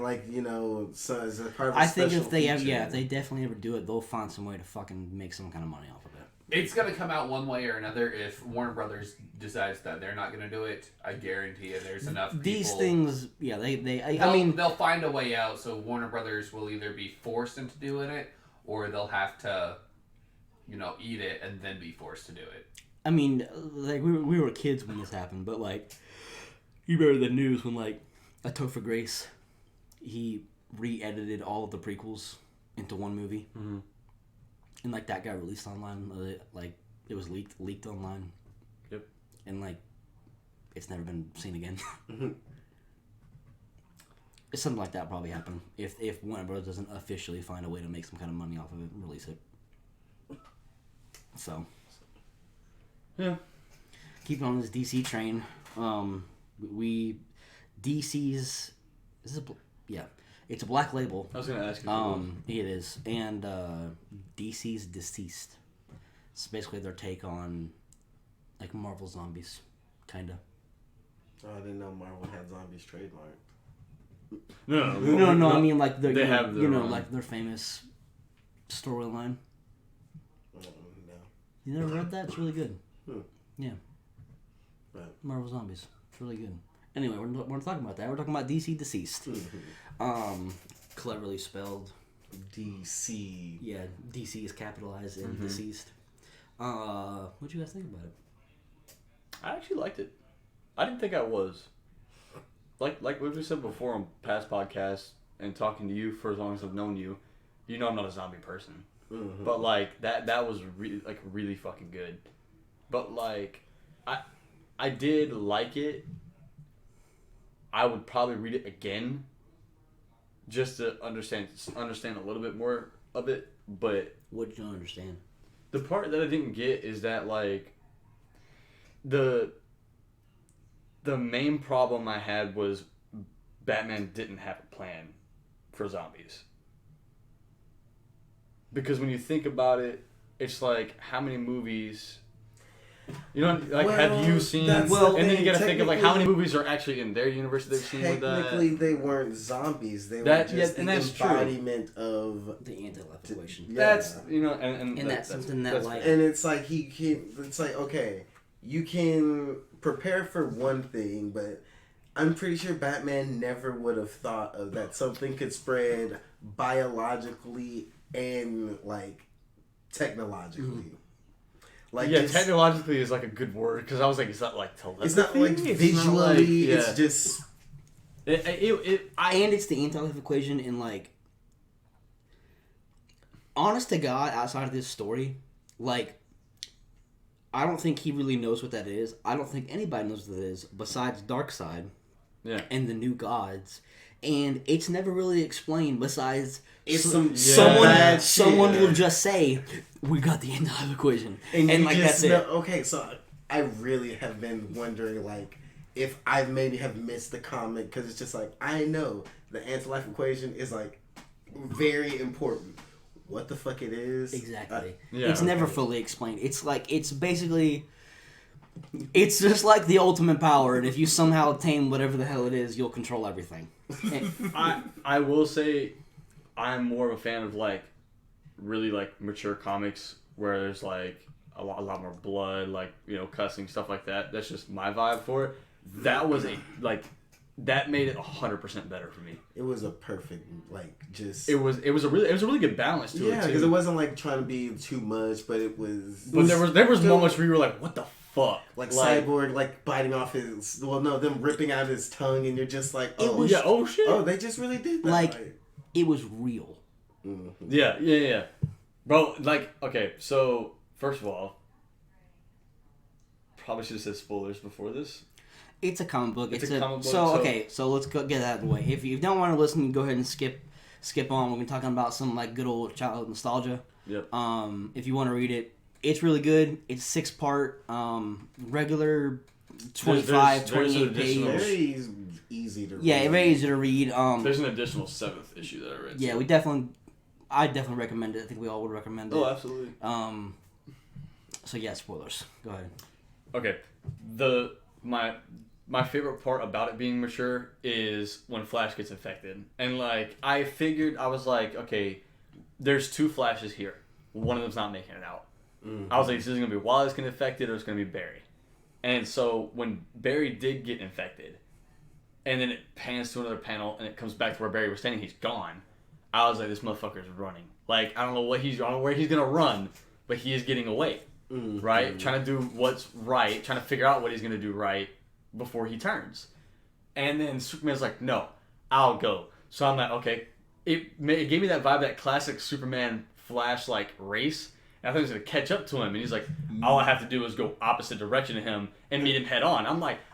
so as a part of a I think special if they feature. if they definitely ever do it, they'll find some way to fucking make some kind of money off of it. It's gonna come out one way or another. If Warner Brothers decides that they're not gonna do it, I guarantee you there's enough people. These things, yeah, I mean, they'll find a way out. So Warner Brothers will either be forced into doing it, or they'll have to, eat it and then be forced to do it. I mean, like we were kids when this happened, but like, you remember the news when like A Topher Grace, he re-edited all of the prequels into one movie. Mm-hmm. And, like, that got released online. Like, it was leaked online. Yep. And, like, it's never been seen again. Mm-hmm. It's something like that probably happened. If Warner Bros. Doesn't officially find a way to make some kind of money off of it and release it. So. Yeah. Keeping on this DC train. DC's... It's a black label. I was gonna ask you. It is, and DC's Deceased. It's basically their take on, like, Marvel Zombies, kinda. Oh, I didn't know Marvel had zombies trademarked. No. I mean, like they have their like their famous storyline. No. You never read that? It's really good. Yeah. Right. Marvel Zombies. It's really good. Anyway, we're not talking about that. We're talking about DC Deceased. Cleverly spelled. DC. Yeah, DC is capitalized in Deceased. What'd you guys think about it? I actually liked it. I didn't think I was. Like what we said before on past podcasts and talking to you for as long as I've known you, I'm not a zombie person. Mm-hmm. But like that was really fucking good. But like I did like it. I would probably read it again just to understand a little bit more of it, but What did you understand? the part that I didn't get is that like the main problem I had was Batman didn't have a plan for zombies. Because when you think about it, it's like how many movies have you seen? And then you gotta think of like how many movies are actually in their universe that they've seen with that. Technically, they weren't zombies. They were just the embodiment of The anti-life equation. That's And that's something that like... And it's like it's like, okay, you can prepare for one thing, but I'm pretty sure Batman never would have thought of that something could spread biologically and like technologically. Mm-hmm. Like technologically is like a good word because I was like, it's not like telepathy. It's not like visually. It's just. And it's the anti-life equation in like. Honest to God, outside of this story, like, I don't think he really knows what that is. I don't think anybody knows what that is besides Darkseid. Yeah. And the New Gods. And it's never really explained besides someone will just say, we got the anti-life equation. And like that's it. Okay, so I really have been wondering like if I maybe have missed the comic because it's just like I know the anti-life equation is like very important. What the fuck it is? Exactly. It's never fully explained. It's like it's basically it's just like the ultimate power, and if you somehow attain whatever the hell it is, you'll control everything. I will say I'm more of a fan of like really like mature comics where there's like a lot more blood, like cussing, stuff like that. That's just my vibe for it. That was that made it 100% better for me. It was a perfect just. It was a really good balance to it. Yeah, because it wasn't like trying to be too much, but it was. But there was moments where you were like, what the fuck? Like Cyborg, like biting off his. Well, no, them ripping out his tongue, and you're just like, oh yeah, oh shit, oh they just really did that. Like it was real. Mm-hmm. Yeah, bro. Like, okay, so first of all, probably should have said spoilers before this. It's a comic book. It's a comic book. So let's go get that out of the way. If you don't want to listen, you go ahead and skip on. We've been talking about some like good old childhood nostalgia. Yep. If you want to read it, it's really good. It's 6-part, regular 28 page. Very easy to read. Yeah, very easy to read. There's an additional 7th issue that I read. Yeah, I definitely recommend it. I think we all would recommend it. Oh, absolutely. So yeah, spoilers. Go ahead. Okay. my favorite part about it being mature is when Flash gets infected. And, like, I was like, okay, there's 2 Flashes here. One of them's not making it out. Mm-hmm. I was like, this is going to be Wallace getting infected or it's going to be Barry. And so when Barry did get infected, and then it pans to another panel and it comes back to where Barry was standing, he's gone. I was like, this motherfucker's running. Like, I don't know where he's going to run, but he is getting away. Mm-hmm. Right? Trying to do what's right, trying to figure out what he's going to do right before he turns. And then Superman's like, no, I'll go. So I'm like, okay. It gave me that vibe, that classic Superman Flash like race. And I thought he was going to catch up to him. And he's like, all I have to do is go opposite direction to him and meet him head on.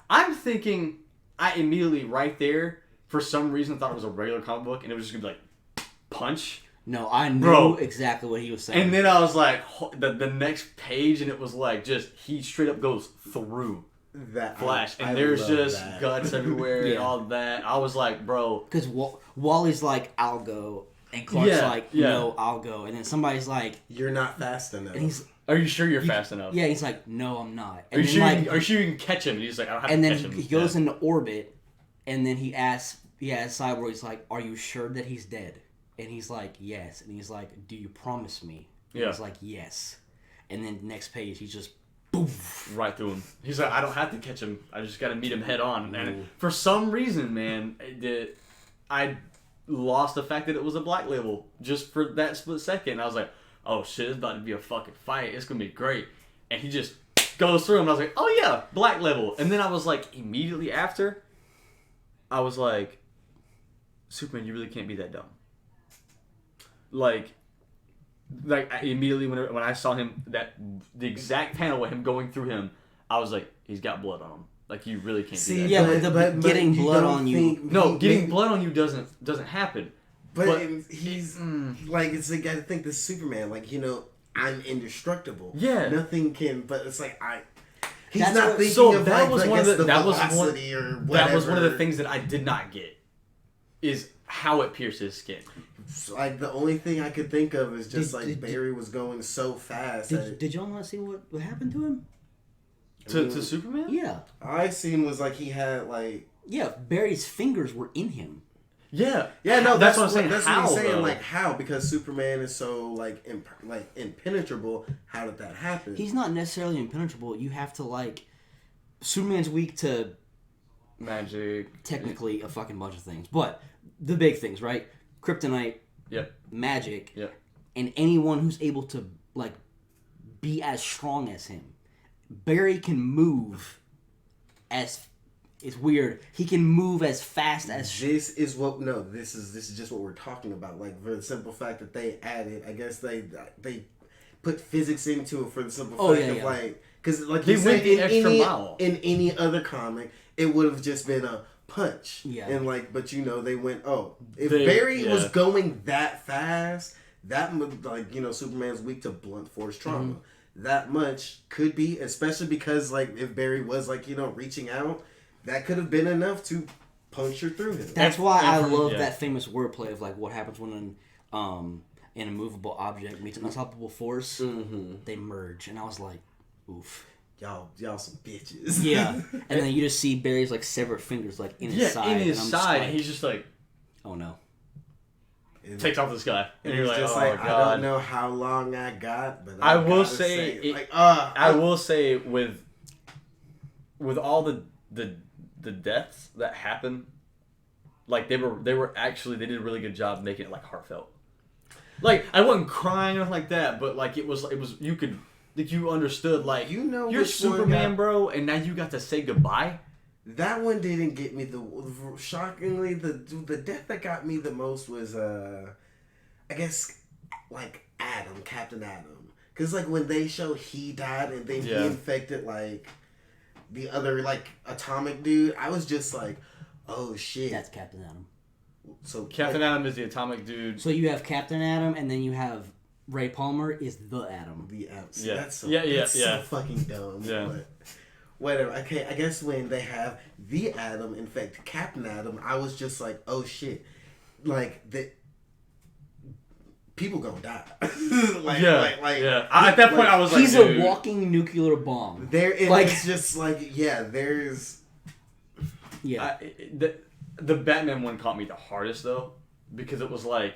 I'm thinking, I immediately right there, for some reason, thought it was a regular comic book. And it was just going to be like, punch. No, I knew exactly what he was saying. And then I was like, the next page, and it was like, just, he straight up goes through that Flash. And there's just guts everywhere and all that. I was like, bro. Because Wally's like, I'll go. And Clark's like, no, I'll go. And then somebody's like, you're not fast enough. And he's, are you sure you're fast enough? Yeah, he's like, no, I'm not. And are you sure you can catch him? And he's like, I don't have to catch him. And then he goes into orbit, and then he asks Cyborg, he's like, are you sure that he's dead? And he's like, yes. And he's like, do you promise me? And he's like, yes. And then next page, he's just, boom. Right through him. He's like, I don't have to catch him. I just got to meet him head on. And for some reason, man, I lost the fact that it was a Black Label just for that split second. I was like, oh shit, it's about to be a fucking fight. It's going to be great. And he just goes through him. And I was like, oh yeah, Black Label. And then I was like, immediately after, I was like, Superman, you really can't be that dumb. Like immediately when I saw him, the exact panel with him going through him, I was like, he's got blood on him. Like, you really can't do that. Yeah, but getting blood on you. No, getting blood on you doesn't happen. But he's like, it's like, I think this Superman, like, you know, I'm indestructible. Yeah, nothing can. But it's like he's that's not thinking so of that like, was one of the that was one that was one of the things that I did not get is how it pierces skin. Like, the only thing I could think of is just Barry was going so fast. Did y'all not see what happened to him? To Superman? Yeah. I seen was like he had like... Yeah, Barry's fingers were in him. Yeah. Yeah, no, that's what I'm saying. That's what I'm saying. Like, how? Because Superman is so like impenetrable. How did that happen? He's not necessarily impenetrable. You have to like... Superman's weak to... magic. Technically a fucking bunch of things. But the big things, right? Kryptonite, magic, and anyone who's able to like be as strong as him. Barry can move as it's weird. He can move as fast as this is just what we're talking about. Like, for the simple fact that they added, I guess they put physics into it for the simple fact of like, because like you said, in any other comic, it would have just been a punch. Yeah. And like, but you know, they went, if Barry was going that fast, that like, you know, Superman's weak to blunt force trauma. Mm-hmm. That much could be, especially because like if Barry was like, you know, reaching out, that could have been enough to puncture through him. That's why I love that famous wordplay of like what happens when an immovable object meets an unstoppable force. Mm-hmm. They merge, and I was like, oof. Y'all some bitches. Yeah. And then you just see Barry's like severed fingers like in his side. In his side. And he's just like, oh no. Takes off this guy. And you're like, just God. I don't know how long I got, but I will say I will say with all the deaths that happened, like they did a really good job making it like heartfelt. Like, I wasn't crying or anything like that, but like it was you could, like, you understood, like, you know, you're Superman, bro, and now you got to say goodbye. That one didn't get me. Shockingly, the death that got me the most was I guess like Captain Adam, because like when they show he died and then he infected like the other like atomic dude, I was just like, oh shit. That's Captain Adam. So Captain Adam is the atomic dude. So you have Captain Adam, and then you have Ray Palmer is the Atom. The Atom. That's so fucking dumb. Yeah. But whatever. Okay, I guess when they have the Atom infect Captain Adam, I was just like, oh shit. Like, the people gonna die. At that point, I was like, he's a walking nuclear bomb. It's just like, there's Yeah. The Batman one caught me the hardest though, because it was like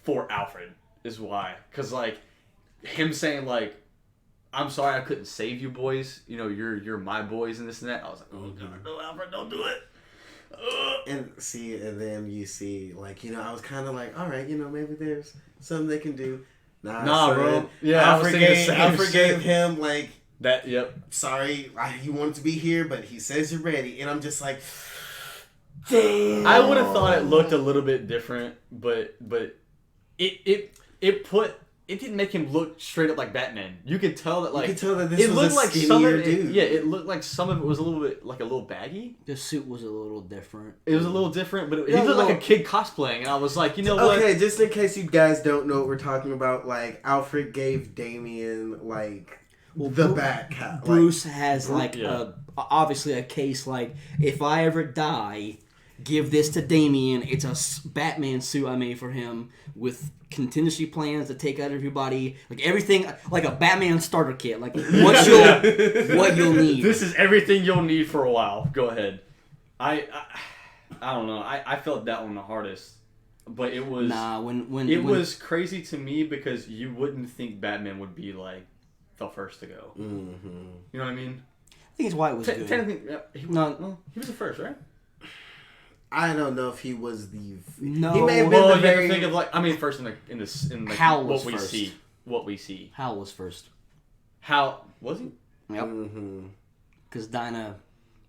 for Alfred is why, because like him saying like, "I'm sorry I couldn't save you boys. You know you're my boys and this and that." I was like, "Oh God, no, Alfred, don't do it." And then you see, like, I was kind of like, all right, maybe there's something they can do. Nah, son, bro. Yeah, I forgave him, like, that. Yep. Sorry, he wanted to be here, but he says you're ready, and I'm just like, damn. I would have thought it looked a little bit different, but it didn't make him look straight up like Batman. You could tell that, like, you could tell that this it was looked a like skinnier some of it, dude. Yeah, it looked like some of it was a little bit like a little baggy. The suit was a little different. It was a little different, but he looked like a kid cosplaying, and I was like, you know what? Okay, just in case you guys don't know what we're talking about, like, Alfred gave Damian, like, the Bat. Bruce has, like, obviously a case, like, if I ever die, give this to Damian. It's a Batman suit I made for him with contingency plans to take out everybody, like everything, like a Batman starter kit, like what you'll need. This is everything you'll need for a while. Go ahead. I don't know. I felt that one the hardest, but it was when was crazy to me because you wouldn't think Batman would be like the first to go. Mm-hmm. You know what I mean? I think it's why it was good. Technically, he was the first, right? I don't know if he was the. No, he may have been well, the very. Think of like first in like Hal what was we first. see. What we see. Hal was first. Hal was he? Yep. Mm-hmm. Because Dinah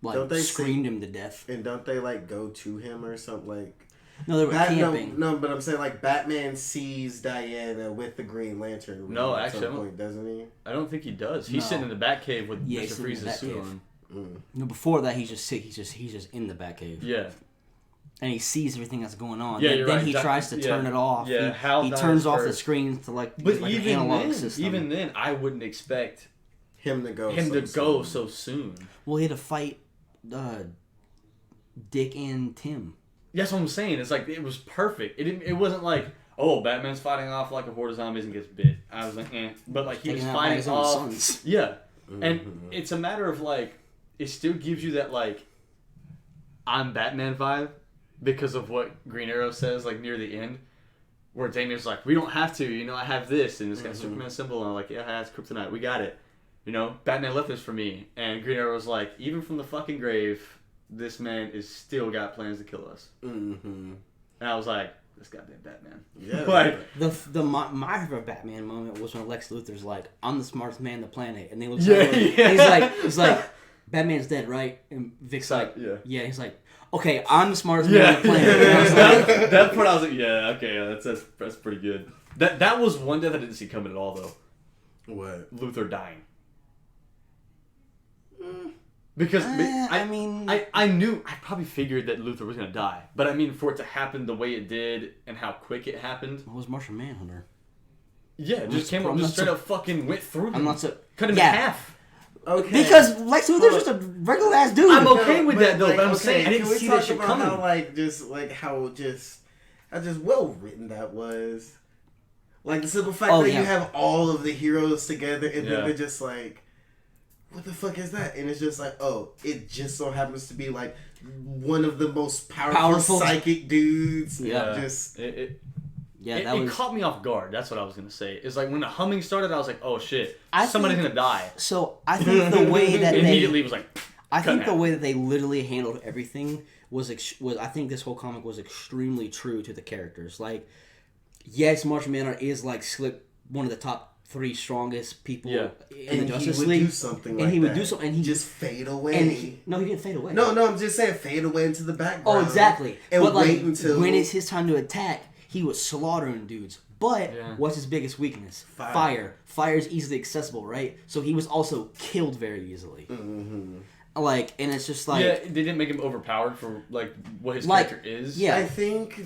Don't screamed him to death. And don't they like go to him or something like? No, they were camping. No, but I'm saying like Batman sees Diana with the Green Lantern. No, at actually, some point, doesn't he? I don't think he does. He's sitting in the Batcave with Mr. Freeze's suit on. No, before that, he's just in the Batcave. Yeah. And he sees everything that's going on. Yeah, then he tries to turn it off. Yeah, he turns off the screens to but like even an analog then, system. even then, I wouldn't expect him to go so soon. Well, he had to fight Dick and Tim. That's what I'm saying. It's like it was perfect. It wasn't like, oh, Batman's fighting off like a horde of zombies and gets bit. I was like, but like he was fighting his off. own sons. Yeah, and it's a matter of like it still gives you that like I'm Batman vibe because of what Green Arrow says like near the end, where Damian's like, we don't have to, I have this, and it's got Superman symbol, and I'm like, yeah, it's kryptonite, we got it, Batman left this for me, and Green Arrow's like, even from the fucking grave, this man is still got plans to kill us. And I was like, this goddamn Batman. Yeah. Like my favorite Batman moment was when Lex Luthor's like, I'm the smartest man on the planet, and they look he's like, Batman's dead, right? And Vic's like, yeah. He's like, okay, I'm the smartest man on the planet. And I was like, that part I was like, yeah, okay, that's pretty good. That was one death I didn't see coming at all though. What? Luthor dying. Because I knew, I probably figured that Luthor was gonna die, but I mean, for it to happen the way it did and how quick it happened. What was Martian Manhunter? Yeah, it just came up, just straight up fucking went through him. Cut him in half. Okay. Because Lex Luthor's just a regular ass dude. I'm okay with that though, but I'm saying I didn't see that shit coming. How well written that was. Like the simple fact that you have all of the heroes together and then they're just like, what the fuck is that? And it's just like, oh, it just so happens to be like one of the most powerful psychic dudes. Yeah. It caught me off guard. That's what I was gonna say. It's like when the humming started, I was like, "Oh shit, somebody's gonna die." So I think the way that immediately was like, I think the way that they literally handled everything was I think this whole comic was extremely true to the characters. Like, yes, Martian Manhunter is like one of the top 3 strongest people in the Justice League. He would do something, and he just fade away. He didn't fade away. No, I'm just saying fade away into the background. Oh, exactly. And but wait until when it's his time to attack, he was slaughtering dudes. But what's his biggest weakness? Fire. Fire is easily accessible, right? So he was also killed very easily. Like, and it's just like they didn't make him overpowered for like what his character is. Yeah, I think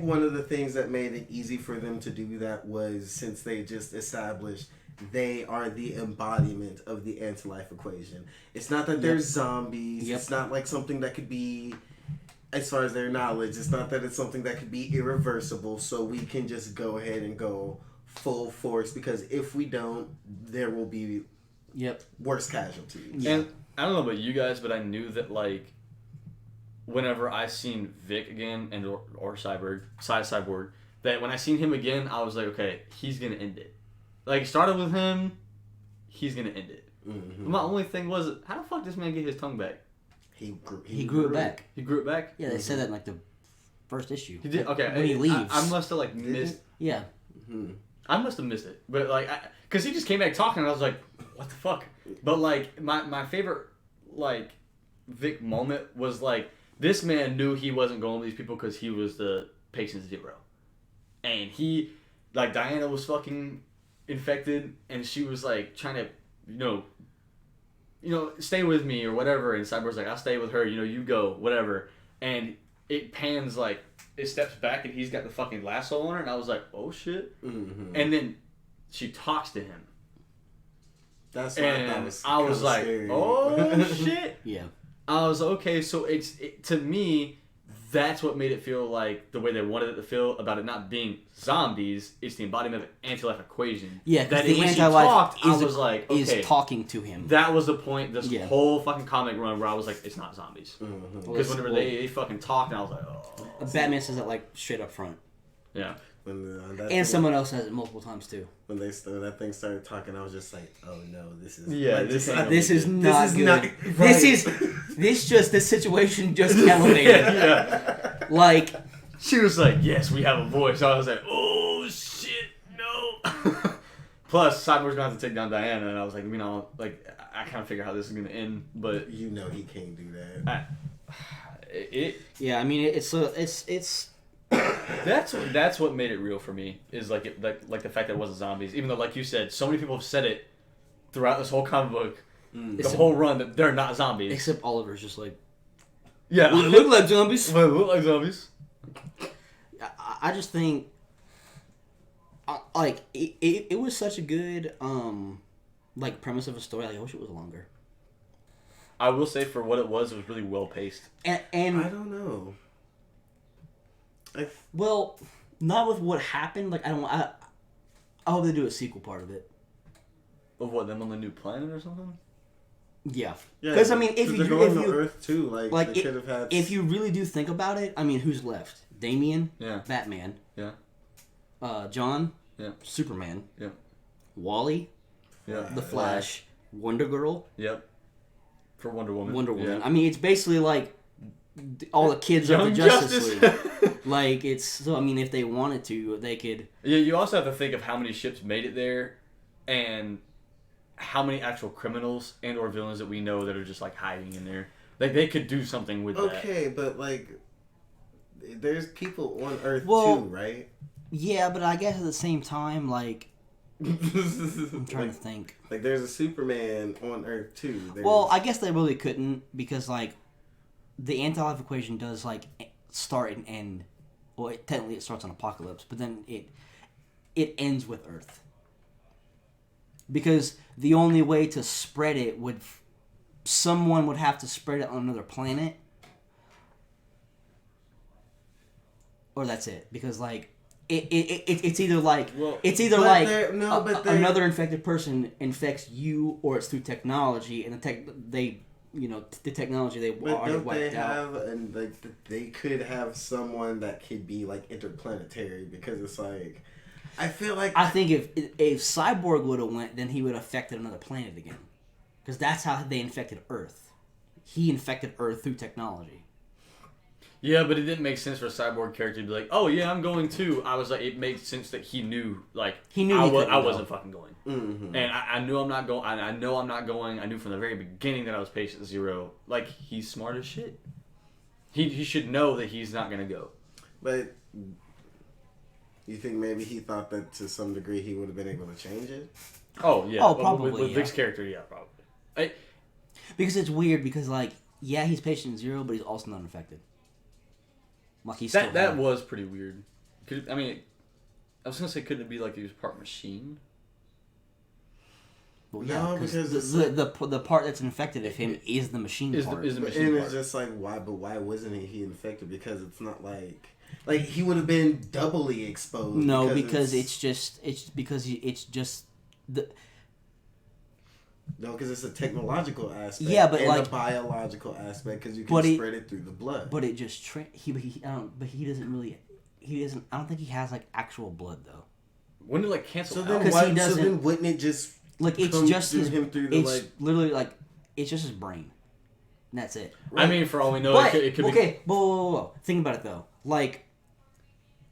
one of the things that made it easy for them to do that was since they just established they are the embodiment of the anti-life equation. It's not that they're zombies. It's not like something that could be, as far as their knowledge, it's not that it's something that could be irreversible. So we can just go ahead and go full force because if we don't, there will be worse casualties. And I don't know about you guys, but I knew that like whenever I seen Vic again and or Cyborg, that when I seen him again, I was like, okay, he's gonna end it. Like, started with him, he's gonna end it. Mm-hmm. My only thing was, how the fuck does this man get his tongue back? He grew it back. He grew it back? Yeah, they said that in like the first issue. He did? Okay. When he leaves. I must have like missed. Yeah. Mm-hmm. I must have missed it. But like, because he just came back talking and I was like, what the fuck? But like, my favorite like Vic moment was like, this man knew he wasn't going with these people because he was the patient zero. And he, like, Diana was fucking infected and she was like trying to, you know, stay with me or whatever. And Cyborg's like, I'll stay with her, you go, whatever. And it pans like, it steps back and he's got the fucking lasso on her. And I was like, oh shit. Mm-hmm. And then she talks to him. That's what And I was like, scary. oh shit. Yeah. I was okay, so to me, that's what made it feel like the way they wanted it to feel about it not being zombies. It's the embodiment of an anti-life equation. Yeah, because that the when she anti-life talked, I was like, okay, is talking to him. that was the point. This whole fucking comic run where I was like, it's not zombies. Mm-hmm. Because whenever they fucking talked, and I was like, oh. Batman says that like straight up front. Yeah. And someone else says it multiple times too. When that thing started talking, I was just like, "Oh no, this is This is not is good. not right. This situation just elevated. Yeah. Like, She was like, yes, we have a voice. I was like, oh shit, no. Plus, Cyborg's gonna have to take down Diana, and I was like, I can't figure out how this is gonna end, but he can't do that. yeah, I mean, it's That's what made it real for me, is like the fact that it wasn't zombies. Even though, like you said, so many people have said it throughout this whole comic book, the whole run, that they're not zombies. except Oliver's just like, Yeah, well, they look like zombies. Well, they look like zombies. I just think, like, it was such a good like premise of a story. Like, I wish it was longer. I will say, for what it was really well paced. And I don't know. Well, not with what happened. Like, I hope they do a sequel part of it. Of what, them on the new planet or something? Yeah, because I mean, if you Earth too, like they could have had. If you really do think about it, I mean, who's left? Damian, Yeah. Batman, Yeah. John, Yeah. Superman, Yeah. Wally, Yeah. the Flash, Wonder Girl, Yep. For Wonder Woman. Wonder Woman. Yeah. I mean, it's basically like all the kids of the Young Justice Justice. League. Like, it's so. I mean, if they wanted to, they could. Yeah, you also have to think of how many ships made it there, and how many actual criminals and or villains that we know that are just like hiding in there. Like, they could do something with that. Okay, but like, there's people on Earth Well, too, right? Yeah, but I guess at the same time, like, I'm trying to think. Like, there's a Superman on Earth too. Well, I guess they really couldn't, because like the anti-life equation does like start and end. Well, technically it starts on Apocalypse, but then it ends with Earth. Because the only way to spread it someone would have to spread it on another planet, or that's it. Because like it's either like another infected person infects you, or it's through technology, and the technology they already wiped out. And like they could have someone that could be like interplanetary, because it's like, I feel like, I think if Cyborg would have went, then he would have affected another planet again, because that's how they infected Earth. He infected Earth through technology. Yeah, but it didn't make sense for a Cyborg character to be like, "Oh yeah, I'm going too." I was like, it made sense that he knew, like, I wasn't fucking going, mm-hmm. and I knew I'm not going. I know I'm not going. I knew from the very beginning that I was patient zero. Like, he's smart as shit. He should know that he's not gonna go. But you think maybe he thought that to some degree he would have been able to change it? Oh yeah. Oh, probably. With Vic's character, yeah, probably. Because it's weird, because like, yeah, he's patient zero, but he's also not infected. Like, he's that was pretty weird. I was gonna say, couldn't it be like he was part machine? Well, yeah, no, because the part that's infected of him is the machine part. Is the machine and part. it's just like, why? But why wasn't he infected? Because it's not like he would have been doubly exposed. No, because it's just No, because it's a technological aspect. Yeah, but and like a biological aspect because you but can it- spread it through the blood. But it just he doesn't really. He doesn't. I don't think he has like actual blood though. When did like cancel So out? then, 'Cause why, he so doesn't- then wouldn't it just Like it's come just through his. him through the It's like? literally like it's just his brain. And that's it. I mean, for all we know, But it could be. okay, whoa. Think about it though. Like,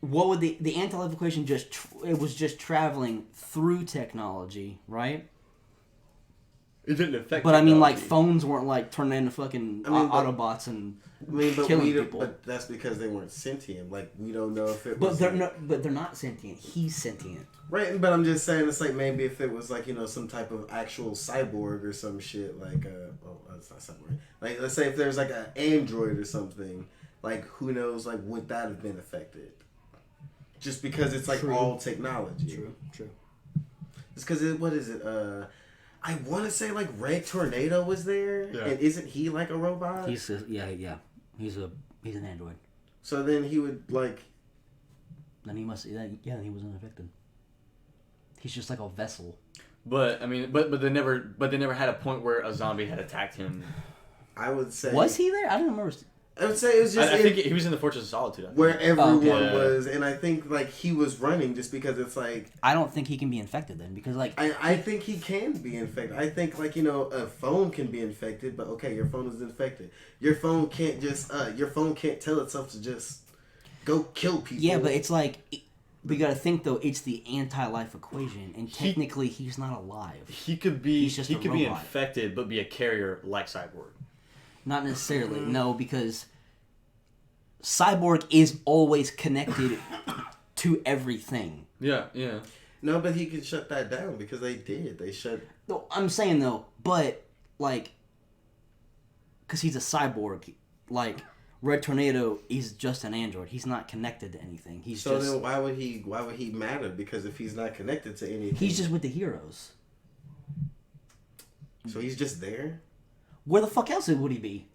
what would the anti-life equation it was just traveling through technology, right? It didn't affect. But I mean, like technology. phones weren't like turning into fucking I mean, but- Autobots and I mean, but killing we don't, people. but that's because they weren't sentient. Like we don't know if it But was. they're like- not. But they're not sentient. He's sentient. Right, but I'm just saying it's like maybe if it was like some type of actual cyborg or some shit like it's not cyborg. Like let's say if there's like an android or something, like who knows like would that have been affected? Just because it's like True. all technology. True. It's because what is it? I want to say like Red Tornado was there, Yeah. and isn't he like a robot? He's yeah. He's an android. So then he would like. Then he must. Yeah, he was unaffected. He's just like a vessel. But I mean, but they never had a point where a zombie had attacked him. I would say. Was he there? I don't remember. I would say it was just I think he was in the Fortress of Solitude. I think. where everyone okay. was, and I think like he was running just because it's like I don't think he can be infected then because like I think he can be infected. I think like a phone can be infected, but okay, your phone is infected. Your phone can't just your phone can't tell itself to just go kill people. yeah, but it's like we got to think though. It's the anti-life equation, and technically he's not alive. He could be. He's just He a could be robot. infected, but be a carrier like Cyborg. Not necessarily, no, because Cyborg is always connected to everything. Yeah. no, but he could shut that down because they did. They shut. No, I'm saying though, but like, because he's a cyborg, like Red Tornado is just an android. He's not connected to anything. He's So just then why would he matter? Because if he's not connected to anything, he's just with the heroes. so he's just there Where the fuck else would he be?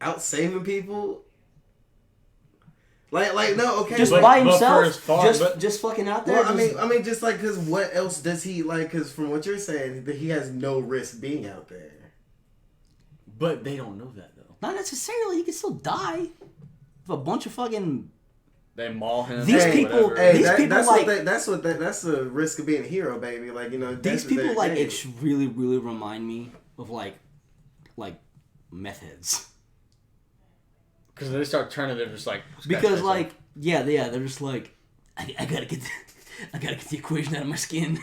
out saving people. Like no, okay. Just like, by but himself? for his farm, Just fucking out there? well, just- I mean, just like because what else does he like? Because from what you're saying, that he has no risk being out there. but they don't know that though. Not necessarily. He could still die. With a bunch of fucking. They maul him. These or people- whatever. These people, that's like- that's the risk of being a hero, baby. Like These that's people their like game. really remind me of like meth heads. Because they start turning, they're just like Because scratch like they're just like I gotta get the equation out of my skin.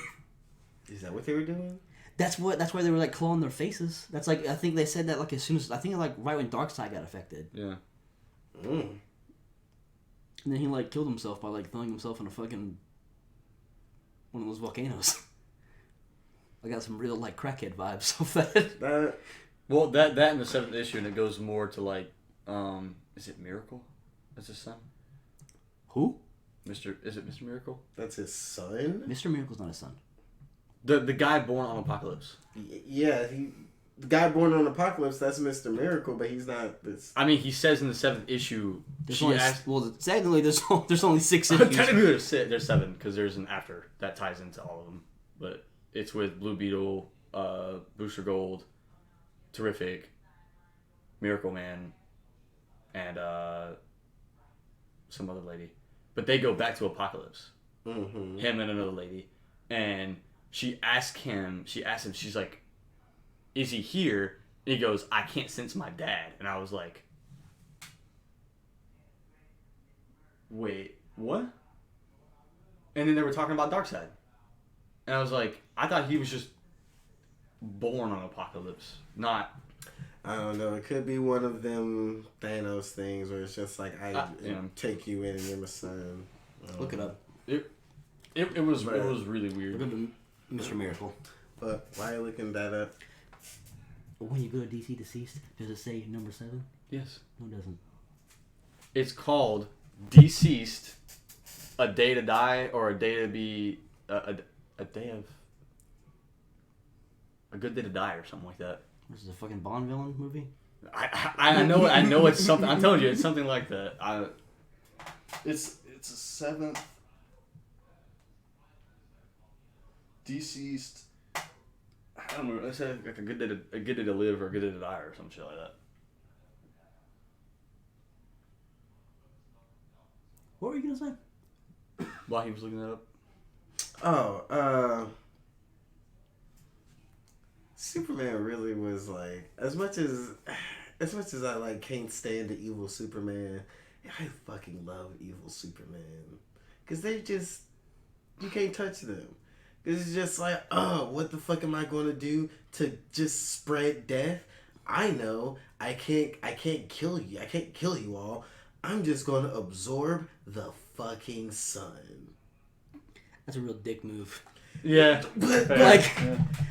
Is that what they were doing? That's why they were like clawing their faces. That's like I think they said that like as soon as I think like right when Darkseid got affected, Yeah. Mm. and then he like killed himself by like throwing himself in a fucking one of those volcanoes. I got some real like crackhead vibes off that. That Well, that in the 7th issue, and it goes more to like, is it Miracle? That's his son. Who? Is it Mr. Miracle? that's his son. Mr. Miracle's not his son. The guy born on Apocalypse. Yeah, the guy born on Apocalypse. That's Mr. Miracle, but he's not this. I mean, he says in the 7th issue. There's technically there's only 6 issues. Technically, there's 7 because there's an after that ties into all of them. But it's with Blue Beetle, Booster Gold, Terrific, Miracle Man, and some other lady. But they go back to Apocalypse. Mm-hmm. Him and another lady. And she asked him, she's like, is he here? And he goes, I can't sense my dad. And I was like, wait, what? And then they were talking about Darkseid. And I was like, I thought he was just born on Apocalypse, not... I don't know. It could be one of them Thanos things where it's just like I take you in and you're my son. Look it up. It was really weird. Look up Mr. Miracle. But why are you looking that up? When you go to DC Deceased, does it say number 7? Yes. No, it doesn't. It's called Deceased, A Day to Die, or A Day to Be... A day of... A Good Day to Die, or something like that. This is a fucking Bond villain movie? I know it's something. I'm telling you, it's something like that. It's a 7th deceased. I don't know. I said like a good day to live or a good day to die or some shit like that. What were you gonna say? While he was looking that up. Oh, Superman really was like as much as I like can't stand the evil Superman. I fucking love evil Superman because they just you can't touch them. It's just like, oh, what the fuck am I going to do to just spread death? I know I can't kill you. I can't kill you all. I'm just going to absorb the fucking sun. That's a real dick move. Yeah. But Like,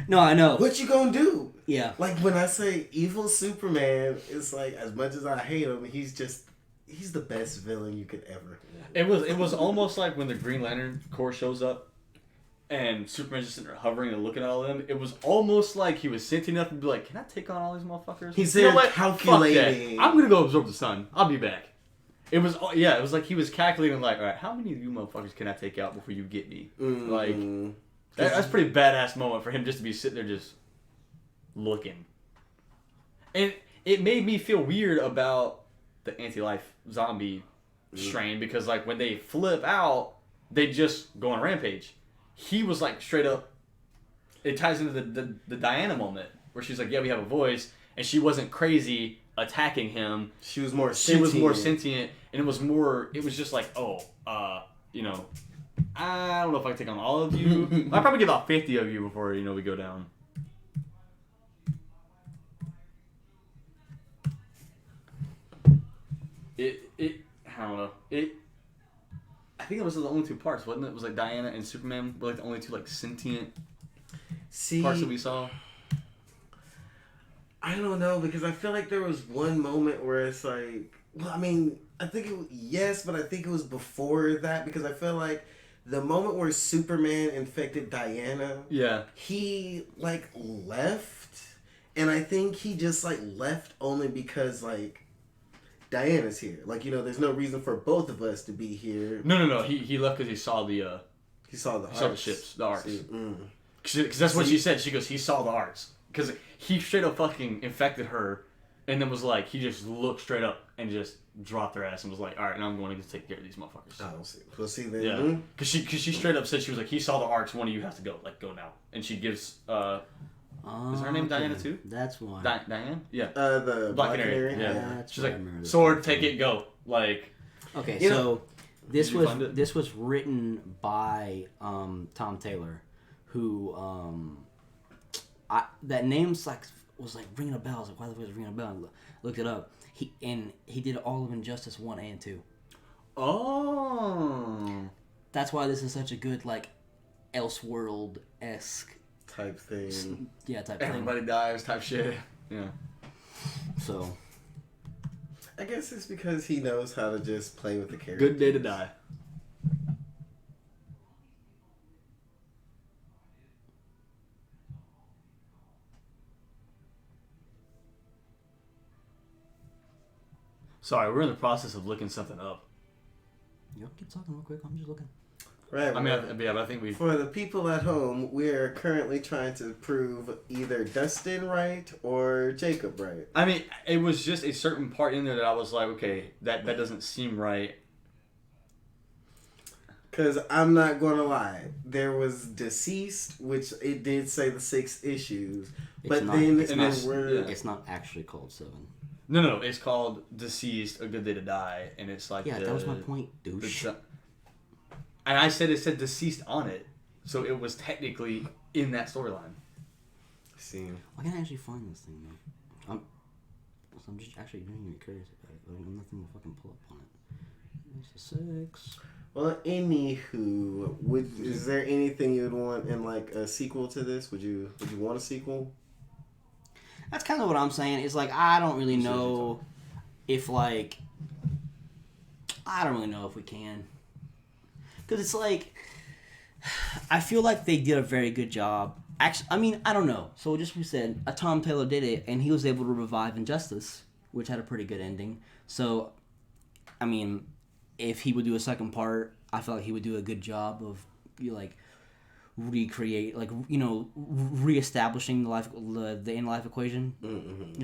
no, I know. what you gonna do? Yeah. Like when I say evil Superman, it's like as much as I hate him, he's the best villain you could ever. It was almost like when the Green Lantern Corps shows up, and Superman's just sitting there hovering and looking at all of them. It was almost like he was sentient enough to be like, "Can I take on all these motherfuckers?" He's You know there what? calculating. Fuck that. I'm gonna go absorb the sun. I'll be back. It was like he was calculating like, all right, how many of you motherfuckers can I take out before you get me? Like that's a pretty badass moment for him just to be sitting there just looking. And it made me feel weird about the anti-life zombie strain because like when they flip out, they just go on a rampage. He was like straight up. It ties into the Diana moment where she's like, yeah, we have a voice, and she wasn't crazy attacking him. She was more She was more sentient, and it was just like, you know, I don't know if I can take on all of you. I'll probably get about 50 of you before, you know, we go down. I don't know. I think it was the only two parts, wasn't it? It was like Diana and Superman were like the only two like sentient parts that we saw. I don't know because I feel like there was one moment where it's like, well, I mean, I think yes, but I think it was before that because I feel like the moment where Superman infected Diana, Yeah, he like left, and I think he just like left only because like Diana's here. Like, you know, there's no reason for both of us to be here. No. He left because he saw the ships, the arcs. Because that's what she said. She goes, he saw the arcs. Because he straight up fucking infected her, and then was like, he just looked straight up and just dropped her ass and was like, all right, now I'm going to take care of these motherfuckers. I don't see. We'll see then. Yeah. Because she straight up said, she was like, he saw the arcs, one of you has to go. Like, go now. And she gives, is her name Diana too? That's why. Diane? Yeah. The Black Canary. Canary. Yeah. That's She's why I like, remember this sword, one. take it, go. Like. Okay, You so this Did you find it? this was written by Tom Taylor, who that name's like was like ringing a bell. I was like, why the fuck is it ringing a bell? I looked it up. He did all of Injustice 1 and 2. Oh. That's why this is such a good like Elseworld-esque Type thing. type thing. Everybody dies type shit. Yeah. So I guess it's because he knows how to just play with the character. Good day to die. Sorry, we're in the process of looking something up. you know, keep talking real quick. I'm just looking. Right. I mean, but I think we. For the people at home, we are currently trying to prove either Dustin right or Jacob right. I mean, it was just a certain part in there that I was like, okay, that doesn't seem right. Because I'm not going to lie. There was Deceased, which it did say the 6 issues. But then It's not actually called 7. No, it's called Deceased, A Good Day to Die, and it's like Yeah, that was my point, douche. And I said it said Deceased on it, so it was technically in that storyline. See. Why can't I actually find this thing, though? I'm just actually genuinely curious about it. But I'm nothing to fucking pull up on it. It's a 6. Well, anywho, is there anything you would want in like a sequel to this? Would you want a sequel? That's kind of what I'm saying. It's like I don't really know if we can, because it's like I feel like they did a very good job. Actually, I mean, I don't know. So just we said Tom Taylor did it, and he was able to revive Injustice, which had a pretty good ending. So, I mean, if he would do a second part, I feel like he would do a good job of recreate, like, reestablishing the in life equation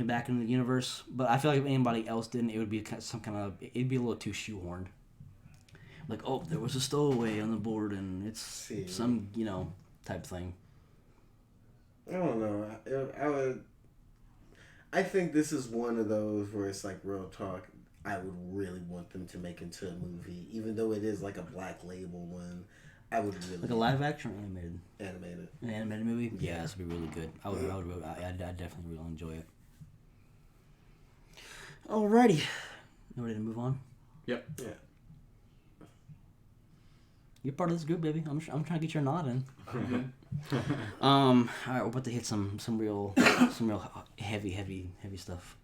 back in the universe. But I feel like if anybody else didn't, it would be it'd be a little too shoehorned. Like, oh, there was a stowaway on the board, and it's some type thing. I don't know. I think this is one of those where it's like real talk. I would really want them to make into a movie, even though it is like a black label one. I would really like a live action or animated. Animated. An animated movie. Yeah, this would be really good. I'd definitely really enjoy it. Alrighty, you ready to move on? Yep. Yeah. You're part of this group, baby. I'm trying to get your nod in. Mm-hmm. All right, we're about to hit some real heavy stuff.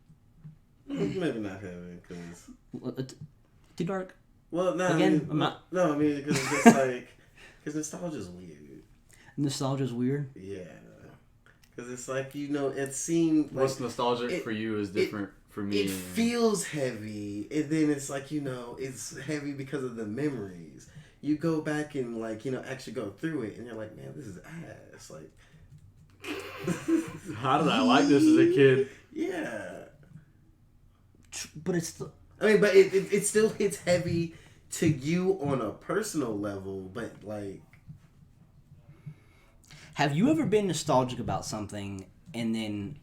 Maybe not heavy, because Too dark. Well, no, Again, I mean, because it's just like, because nostalgia's weird. Nostalgia's weird. Yeah, because it's like it seemed. What's nostalgic for you is different for me. It feels heavy, and then it's like it's heavy because of the memories. You go back and actually go through it, and you're like, man, this is ass. Like, how did I like this as a kid? Yeah, but it's still. I mean, but it still hits heavy to you on a personal level, but like. Have you ever been nostalgic about something and then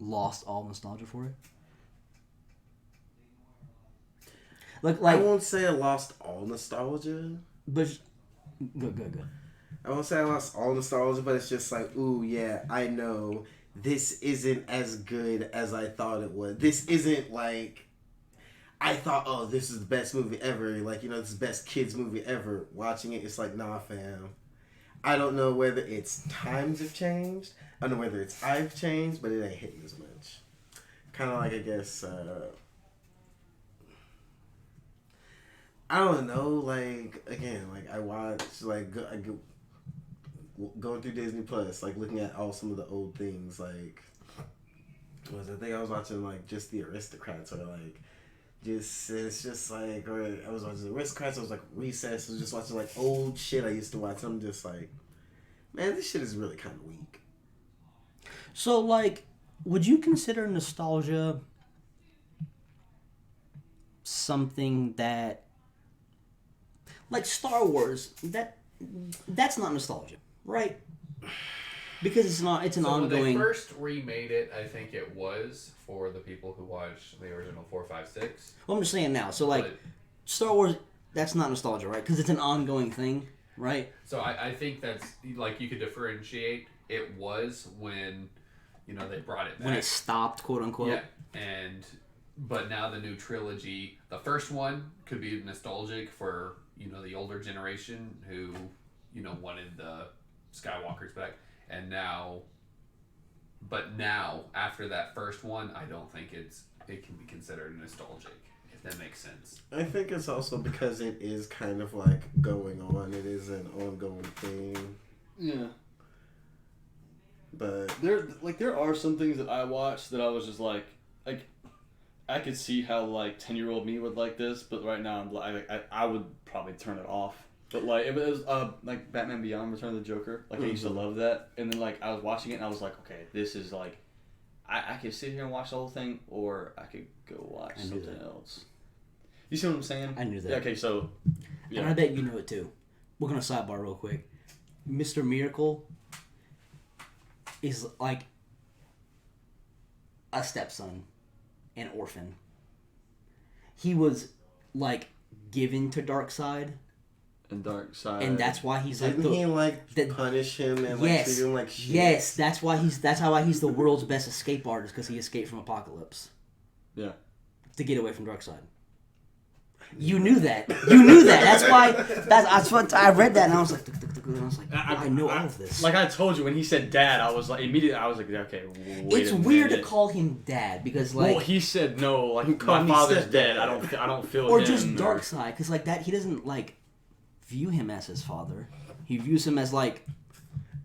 lost all nostalgia for it? Like I won't say I lost all nostalgia. But good. I won't say I lost all nostalgia, but it's just like, ooh, yeah, I know this isn't as good as I thought it was. This isn't like I thought, oh, this is the best movie ever. Like, this is the best kids movie ever. Watching it, it's like, nah, fam. I don't know whether it's times have changed. I don't know whether it's I've changed, but it ain't hitting as much. Kind of like, I guess, I don't know, like, again, like, I watch, like, going through Disney Plus, like, looking at some of the old things, like, I think I was watching, like, just The Aristocrats, or, like, it's just, like, or I was watching The Aristocrats, I was, like, Recess, I was just watching, like, old shit I used to watch, I'm just, like, man, this shit is really kind of weak. So, like, would you consider nostalgia something that, like Star Wars, that's not nostalgia, right? Because it's an ongoing. When they first remade it, I think it was for the people who watched the original 4, 5, 6. Well, I'm just saying now. So, like, Star Wars, that's not nostalgia, right? Because it's an ongoing thing, right? So I think that's, like, you could differentiate. It was when, they brought it back. When it stopped, quote unquote. Yeah, but now the new trilogy, the first one could be nostalgic for, the older generation who, wanted the Skywalkers back. And now, after that first one, I don't think it can be considered nostalgic, if that makes sense. I think it's also because it is kind of like going on. It is an ongoing thing. Yeah. But there are some things that I watched that I was just like I could see how like 10-year-old me would like this, but right now I would probably turn it off. But like if it was like Batman Beyond: Return of the Joker, like I used to love that, and then like I was watching it and I was like, okay, this is like I could sit here and watch the whole thing, or I could go watch something else. You see what I'm saying? I knew that. Yeah, okay, so yeah. And I bet you know it too. We're gonna sidebar real quick. Mr. Miracle is like a stepson, an orphan. He was like given to Darkseid. And Darkseid. And that's why he's like didn't he punish him and treat him like shit? Yes, that's why he's the world's best escape artist, because he escaped from Apocalypse. Yeah. To get away from Darkseid. You knew that. You knew that. That's what I read that and I was like, I know all of this. Like I told you, when he said dad, I was like immediately. I was like, okay, wait. It's weird to call him dad because like. Well, he said no. Like my father's dead. I don't feel. Or him, just Darkseid, because like that he doesn't like view him as his father. He views him as like.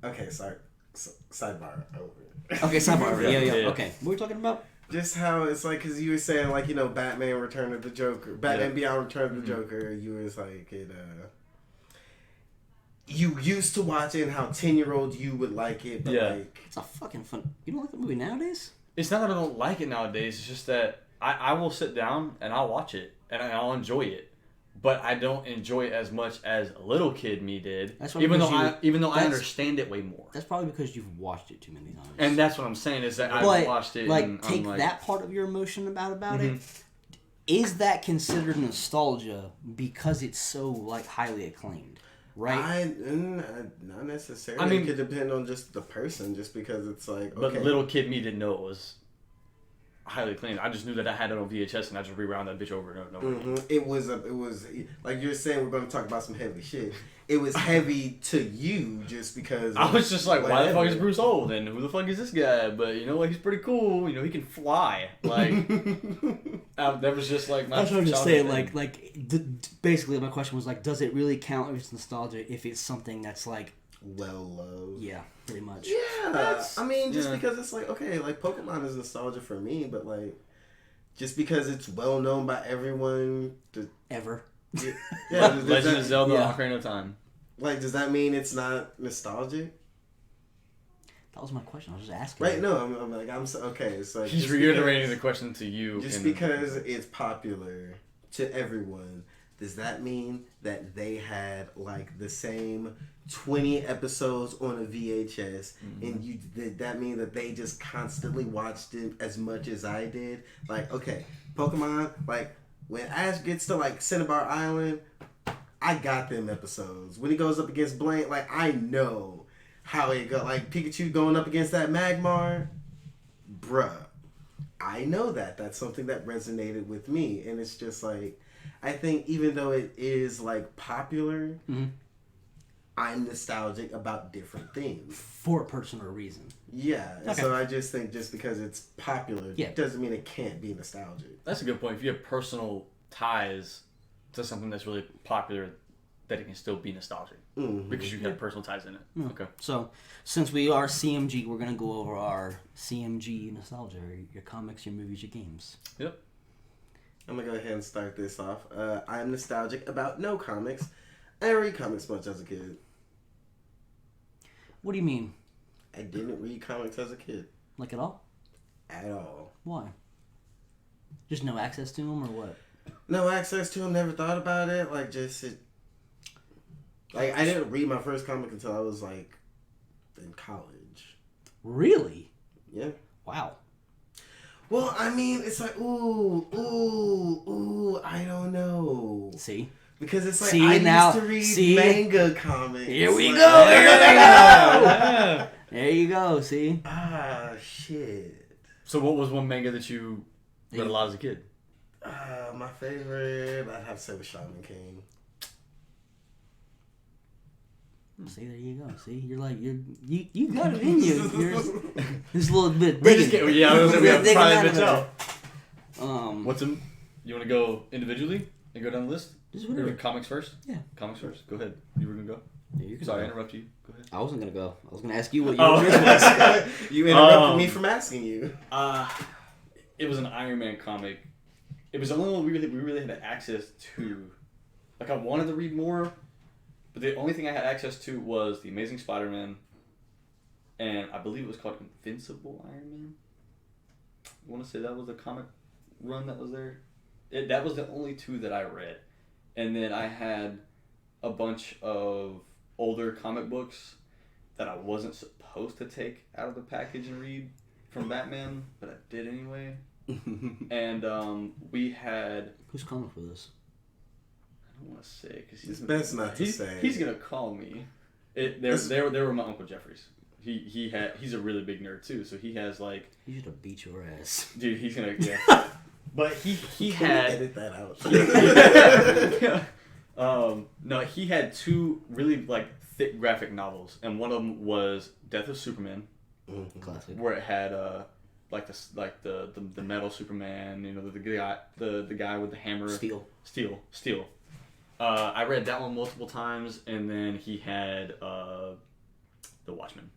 Okay, sorry. Sidebar over. Okay, sidebar over. Yeah. Okay, what were we talking about? Just how it's like, because you were saying, like, Batman Return of the Joker, Batman Beyond Return of the Joker, you was like, you used to watch it and how 10-year-old you would like it, but Yeah. like It's a fucking fun. You don't like the movie nowadays? It's not that I don't like it nowadays. It's just that I will sit down and I'll watch it and I'll enjoy it. But I don't enjoy it as much as a little kid me did. That's why even though because I understand it way more. That's probably because you've watched it too many times. And that's what I'm saying is that but, I've watched it. Like, and take I'm like, that part of your emotion about it. Mhm. Is that considered nostalgia because it's so like highly acclaimed? Right? not necessarily. I mean- it could depend on just the person, just because it's like But okay. little kid me didn't know it was highly acclaimed. I just knew that I had it on VHS and I just rewound that bitch over and over and over. again. It was like you're saying. We're going to talk about some heavy shit. It was heavy to you just because I was just like, why the fuck whatever. is Bruce old? And who the fuck is this guy? But you know what? He's pretty cool. You know, he can fly. Like, that was just like my. That's what I'm just childhood saying. thing. Basically, my question was like, does it really count if it's nostalgia if it's something that's like, well loved. yeah, pretty much. Yeah, I mean, just yeah. because it's like okay, like Pokemon is nostalgia for me, but like just because it's well known by everyone, Ever. does Legend that, of Zelda: yeah. Ocarina of Time. like, does that mean it's not nostalgic? That was my question. I was just asking. Right? No, I'm like I'm so, okay. It's like He's just reiterating the because- question to you. Just in- because it's popular to everyone, does that mean that they had like the same 20 episodes on a VHS and you did that mean that they just constantly watched it as much as I did? Like, okay, Pokemon, like when Ash gets to like Cinnabar Island, I got them episodes. When he goes up against Blank, like I know how it go. Like Pikachu going up against that Magmar, bruh. I know that. That's something that resonated with me. And it's just like, I think even though it is like popular, I'm nostalgic about different things. For a personal reason. Yeah. And Okay. so I just think just because it's popular Yeah. doesn't mean it can't be nostalgic. That's a good point. If you have personal ties to something that's really popular, that it can still be nostalgic because you have personal ties in it. Okay. So, since we are CMG, we're gonna go over our CMG nostalgia: your comics, your movies, your games. Yep. I'm going to go ahead and start this off. I'm nostalgic about no comics. I didn't read comics much as a kid. What do you mean? I didn't read comics as a kid. Like at all? At all. Why? Just no access to them, or what? No access to them, never thought about it. Like, just it. Like, I didn't read my first comic until I was, like, in college. Really? Yeah. Wow. Well, I mean, it's like, ooh, I don't know. See? Because it's like, See, I now- used to read see? manga comics. Here we Like, go, here we go! Yeah. There you go. See? Ah, shit. So, what was one manga that you read a lot as a kid? My favorite, I'd have to say was Shaman King. See, there you go. See, you're like you got it in you. You're just a little bit. We just digging. get, yeah, I was gonna We're digging probably out bitch of out. it. What's in? You want to go individually and go down the list? Just Or whatever. comics first? Yeah. Comics first. Go ahead. You were gonna go. Yeah, you can Sorry, I go. interrupt you. Go ahead. I wasn't gonna go. I was gonna ask you what Oh. yours was. You interrupted me from asking you. It was an Iron Man comic. It was the only one we really had access to. Like, I wanted to read more, but the only thing I had access to was The Amazing Spider-Man, and I believe it was called Invincible Iron Man. I want to say that was the comic run that was there. That was the only two that I read. And then I had a bunch of older comic books that I wasn't supposed to take out of the package and read from Batman, but I did anyway. And we had... Who's calling for this? I don't want to say because It's best not to say. He's gonna call me. They were my Uncle Jeffrey's. He's a really big nerd too, so he has like, You should have beat your ass. dude, he's gonna But he Can we had edit that out. no, he had two really like thick graphic novels, and one of them was Death of Superman, Classic. where it had the metal Superman, you know, the guy with the hammer. Steel. I read that one multiple times, and then he had The Watchmen.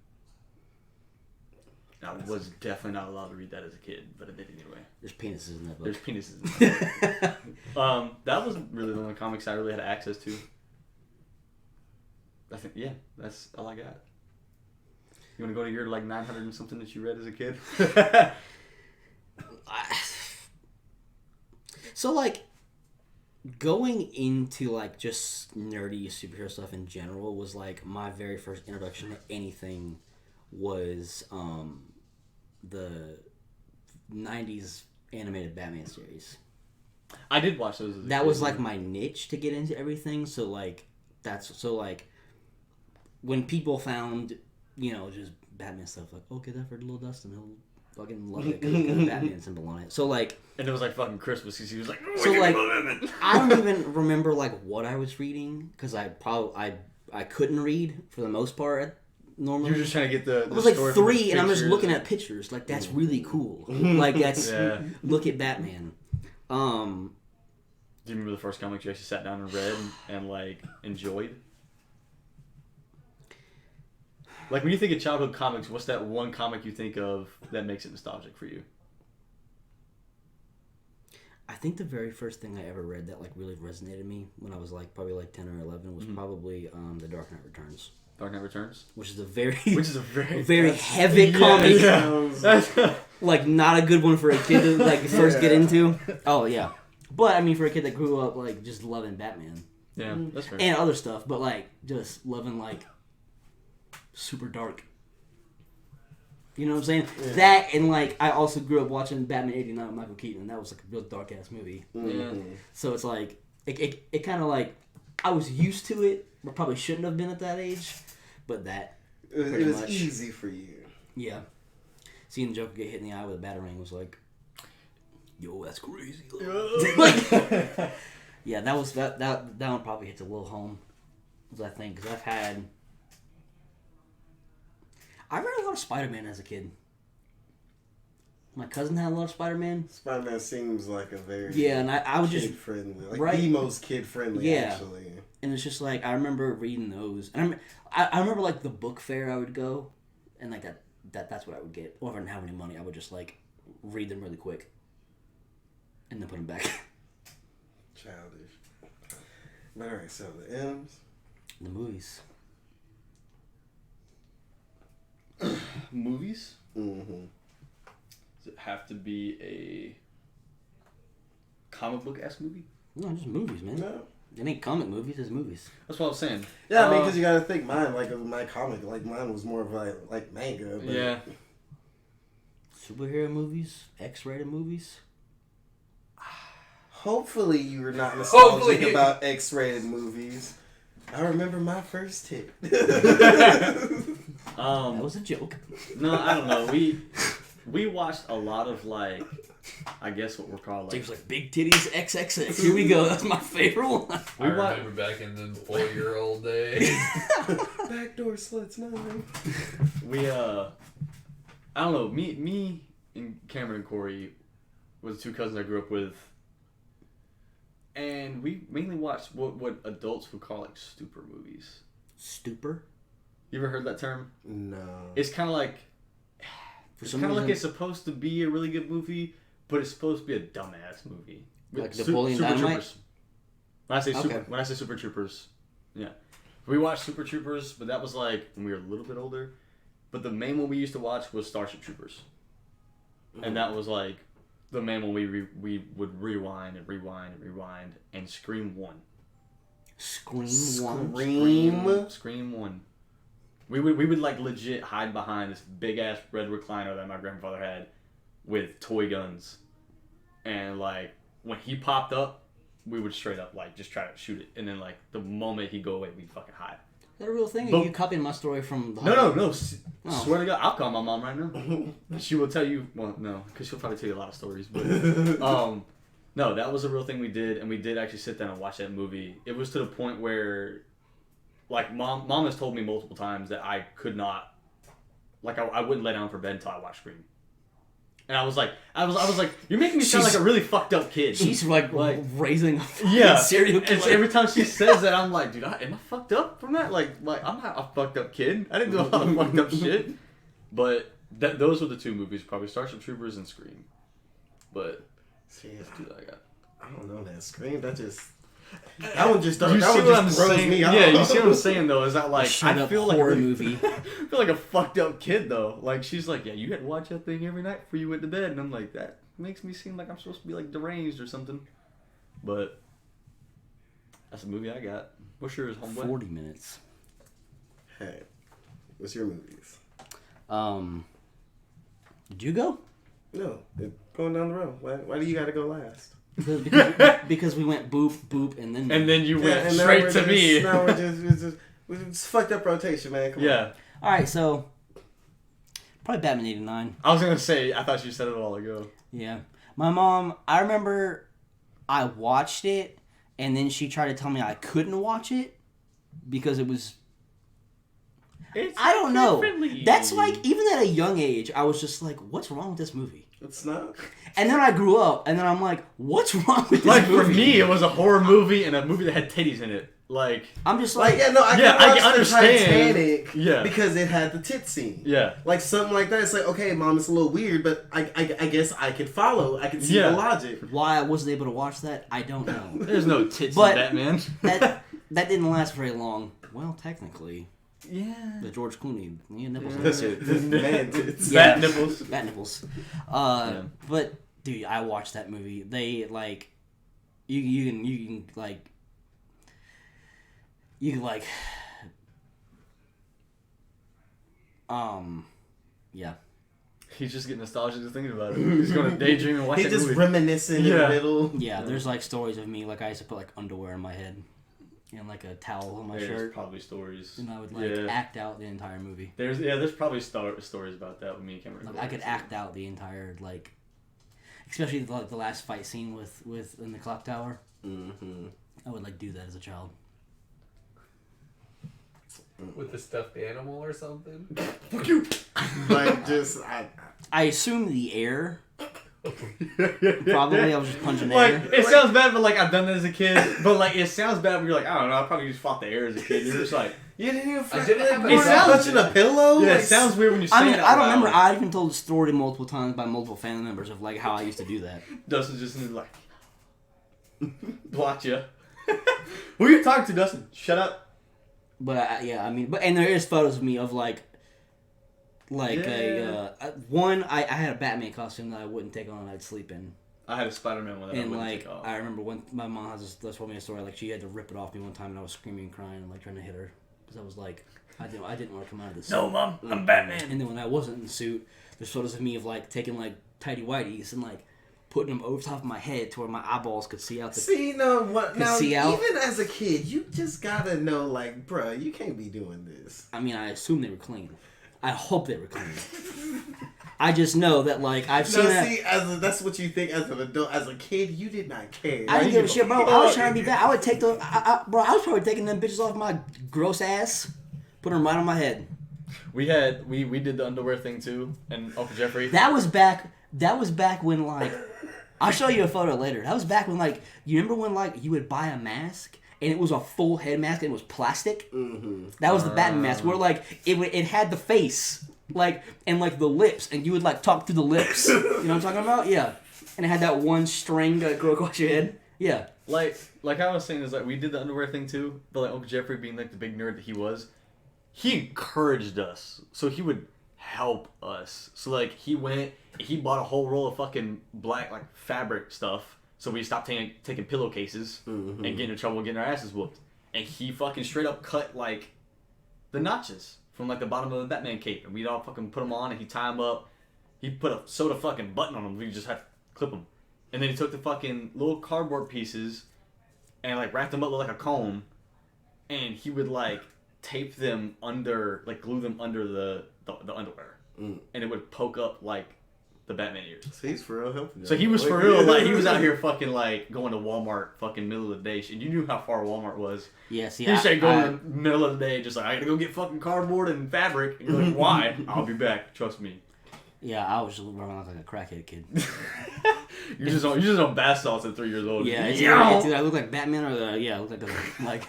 I was definitely not allowed to read that as a kid, but I did anyway. There's penises in that book. There's penises in that. That was really the only comics I really had access to. I think that's all I got. You want to go to your like 900 and something that you read as a kid? So like going into like just nerdy superhero stuff in general was like my very first introduction to anything was the 90s animated Batman series. I did watch those. As a That kid. was like my niche to get into everything. So like when people found, just Batman stuff, like, oh, get that for little Dustin, he'll fucking love it because it's got a Batman symbol on it. So like, and it was like fucking Christmas because he was like, oh, so like, I don't even remember like what I was reading because I couldn't read for the most part. Normally, you were just trying to get the. I was like 3, and I'm just looking at pictures. Like that's really cool. Like that's look at Batman. Do you remember the first comics you actually sat down and read and like enjoyed? Like when you think of childhood comics, what's that one comic you think of that makes it nostalgic for you? I think the very first thing I ever read that like really resonated with me when I was like probably like 10 or 11 was probably The Dark Knight Returns. Dark Knight Returns, which is a very very heavy comic. Yeah. Like not a good one for a kid to like first get into. Oh yeah, but I mean for a kid that grew up like just loving Batman. Yeah, that's fair. And other stuff, but like just loving like super dark. You know what I'm saying? Yeah. That and like I also grew up watching Batman '89 with Michael Keaton, and that was like a real dark ass movie. Yeah. So it's like it kind of like I was used to it, but probably shouldn't have been at that age. But that it was easy for you. Yeah. Seeing the Joker get hit in the eye with a batarang was like, yo, that's crazy. Like, yeah, that was that one probably hits a little home, I think, because I read a lot of Spider-Man as a kid. My cousin had a lot of Spider-Man. Spider-Man seems like a very and I was just kid-friendly, like right? the most kid-friendly actually. And it's just like I remember reading those, and I remember like the book fair I would go, and like that's what I would get. Or if I didn't have any money, I would just like read them really quick, and then put them back. Childish. But alright, so the M's. The movies. Movies? Mm-hmm. Does it have to be a comic book-esque movie? No, just movies, man. No. It ain't comic movies, it's movies. That's what I was saying. Yeah, I mean, because you gotta think mine, like my comic, like mine was more of like manga. But yeah. Superhero movies, X-rated movies. Hopefully you're not nostalgic about X-rated movies. I remember my first hit. That was a joke. No, I don't know. We watched a lot of like, I guess what we're called like. James like big titties XXX. Here we go. That's my favorite one. I remember back in the 4-year-old days. Backdoor sluts, no. I don't know. Me and Cameron and Corey were the 2 cousins I grew up with, and we mainly watched what adults would call like stupor movies. Stupor? You ever heard that term? No. It's kind of like. It's kind of like it's supposed to be a really good movie, but it's supposed to be a dumbass movie. Like Napoleon Dynamite? Troopers. When I say Super Troopers, yeah. We watched Super Troopers, but that was like when we were a little bit older. But the main one we used to watch was Starship Troopers. And that was like the main one we would rewind and Scream 1. Scream 1. We would like legit hide behind this big ass red recliner that my grandfather had with toy guns, and like when he popped up, we would straight up like just try to shoot it, and then like the moment he'd go away, we'd fucking hide. Is that a real thing? Or are you copying my story from the No. Swear to God, I'll call my mom right now. She will tell you. Well, no, because she'll probably tell you a lot of stories. But no, that was a real thing we did, and we did actually sit down and watch that movie. It was to the point where. Like, mom has told me multiple times that I could not, like, I wouldn't lay down for bed until I watched Scream. And I was like, you're making me sound like a really fucked up kid. She's like raising a serial killer. And every time she says that, I'm like, dude, am I fucked up from that? Like I'm not a fucked up kid. I didn't do a lot of fucked up shit. But those were the 2 movies, probably Starship Troopers and Scream. But see, that's 2 that I got. I don't know that Scream. That just That one just You that see one what I'm just throws saying? me off. Yeah, you see what I'm saying though? Is that like Straight I up feel like horror a movie. I feel like a fucked up kid though. Like she's like, yeah, you had to watch that thing every night before you went to bed, and I'm like, that makes me seem like I'm supposed to be like deranged or something. But that's a movie I got. What's yours, homeboy? 40 minutes. Hey, what's your movies? Did you go? No, going down the road. Why do you got to go last? Because we went boop, boop, and then... And then you went and now straight we're to just, me. Now we're just fucked up rotation, man. Come on. Yeah. Alright, so... Probably Batman 89. I was gonna say, I thought you said it a while ago. Yeah. My mom, I remember I watched it, and then she tried to tell me I couldn't watch it because it was... I don't know. That's like, even at a young age, I was just like, what's wrong with this movie? It's not. And then I grew up, and then I'm like, what's wrong with this Like movie? for me, it was a horror movie and a movie that had titties in it. Like I'm just Like, like, yeah, no, I Yeah, can I watch can understand. the Titanic Yeah. because it had the tit scene. yeah. Like, something like that. It's like, okay, Mom, it's a little weird, but I guess I could follow. I could see Yeah. the logic. why I wasn't able to watch that, I don't know. There's no tits But- in Batman. That didn't last very long. Well, technically, Yeah. the George Clooney, he had nipples in The that suit. man tits. Bat nipples. Bat nipples. Yeah. But dude, I watched that movie. They like, you can like, yeah. He's just getting nostalgic just thinking about it. He's going to daydream and watch He's that just movie. reminiscing in Yeah. the middle. Yeah, there's like stories of me, like I used to put like underwear in my head and like a towel on my There's shirt, probably stories. and I would like Yeah. act out the entire movie. There's probably stories about that with me and Cameron. Like I could act out the entire like, especially the last fight scene with in the clock tower. Mm-hmm. I would like do that as a child. With the stuffed animal or something. Like, just, I assume the air. Probably I was just punching Like, air. it sounds bad, but like I've done that as a kid. But like it sounds bad when you're like, I don't know, I probably just fought the air as a kid. You're just like, you didn't even I didn't have It sounds- touching a pillow? yeah, Like, it sounds weird when you say I mean, it out I don't loud. remember. I even told the story multiple times by multiple family members of like how I used to do that. Dustin's just like, watch ya. Who are you talking to, Dustin? Shut up. But yeah, I mean, and there is photos of me of like Yeah. I had a Batman costume that I wouldn't take on and I'd sleep in. I had a Spider-Man one that I And wouldn't like take off. I remember when my mom told me a story like she had to rip it off me one time and I was screaming and crying and like trying to hit her because I was like I didn't want to come out of the suit. No, Mom, I'm Batman. And then when I wasn't in the suit, there's photos of me of like taking like tighty whities and like putting them over top of my head to where my eyeballs could see out the. See, no, what now? see out. Even as a kid, you just gotta know, like, bruh, you can't be doing this. I mean, I assume they were clean. I hope they were clean. I just know that like I've seen No, that. see, that's what you think as an adult. As a kid, you did not care. I didn't give a shit, bro. I was trying to be bad. bad. I would take I was probably taking them bitches off my gross ass, put them right on my head. We did the underwear thing too, and Uncle Jeffrey. That was back when like, I'll show you a photo later. That was back when like, you remember when like you would buy a mask and it was a full head mask and it was plastic? Mm-hmm. That was the Batman mask where like it had the face like and like the lips and you would like talk through the lips. You know what I'm talking about? Yeah. And it had that one string that go across your head. Yeah. Like I was saying is like we did the underwear thing too, but like Uncle Jeffrey being like the big nerd that he encouraged us, so he would help us. So like he bought a whole roll of fucking black like fabric stuff, so we stopped taking pillowcases and getting in trouble getting our asses whooped. And he fucking straight up cut like the notches from like the bottom of the Batman cape, and we'd all fucking put them on, and he tie them up. He put a soda fucking button on them. We just had to clip them, and then he took the fucking little cardboard pieces and like wrapped them up like a cone, and he would like tape them under, like glue them under the underwear, and it would poke up like the Batman ears. So he's for real helping. So he was for real, like he was out here fucking like going to Walmart fucking middle of the day, and you knew how far Walmart was. Yeah, see, He said go in the middle of the day, just like I gotta go get fucking cardboard and fabric. And you're like, why? I'll be back. Trust me. yeah, I was just running around like a crackhead kid. You're just on bath salts at 3 years old. Yeah, Yeah. did I look like Batman or I look like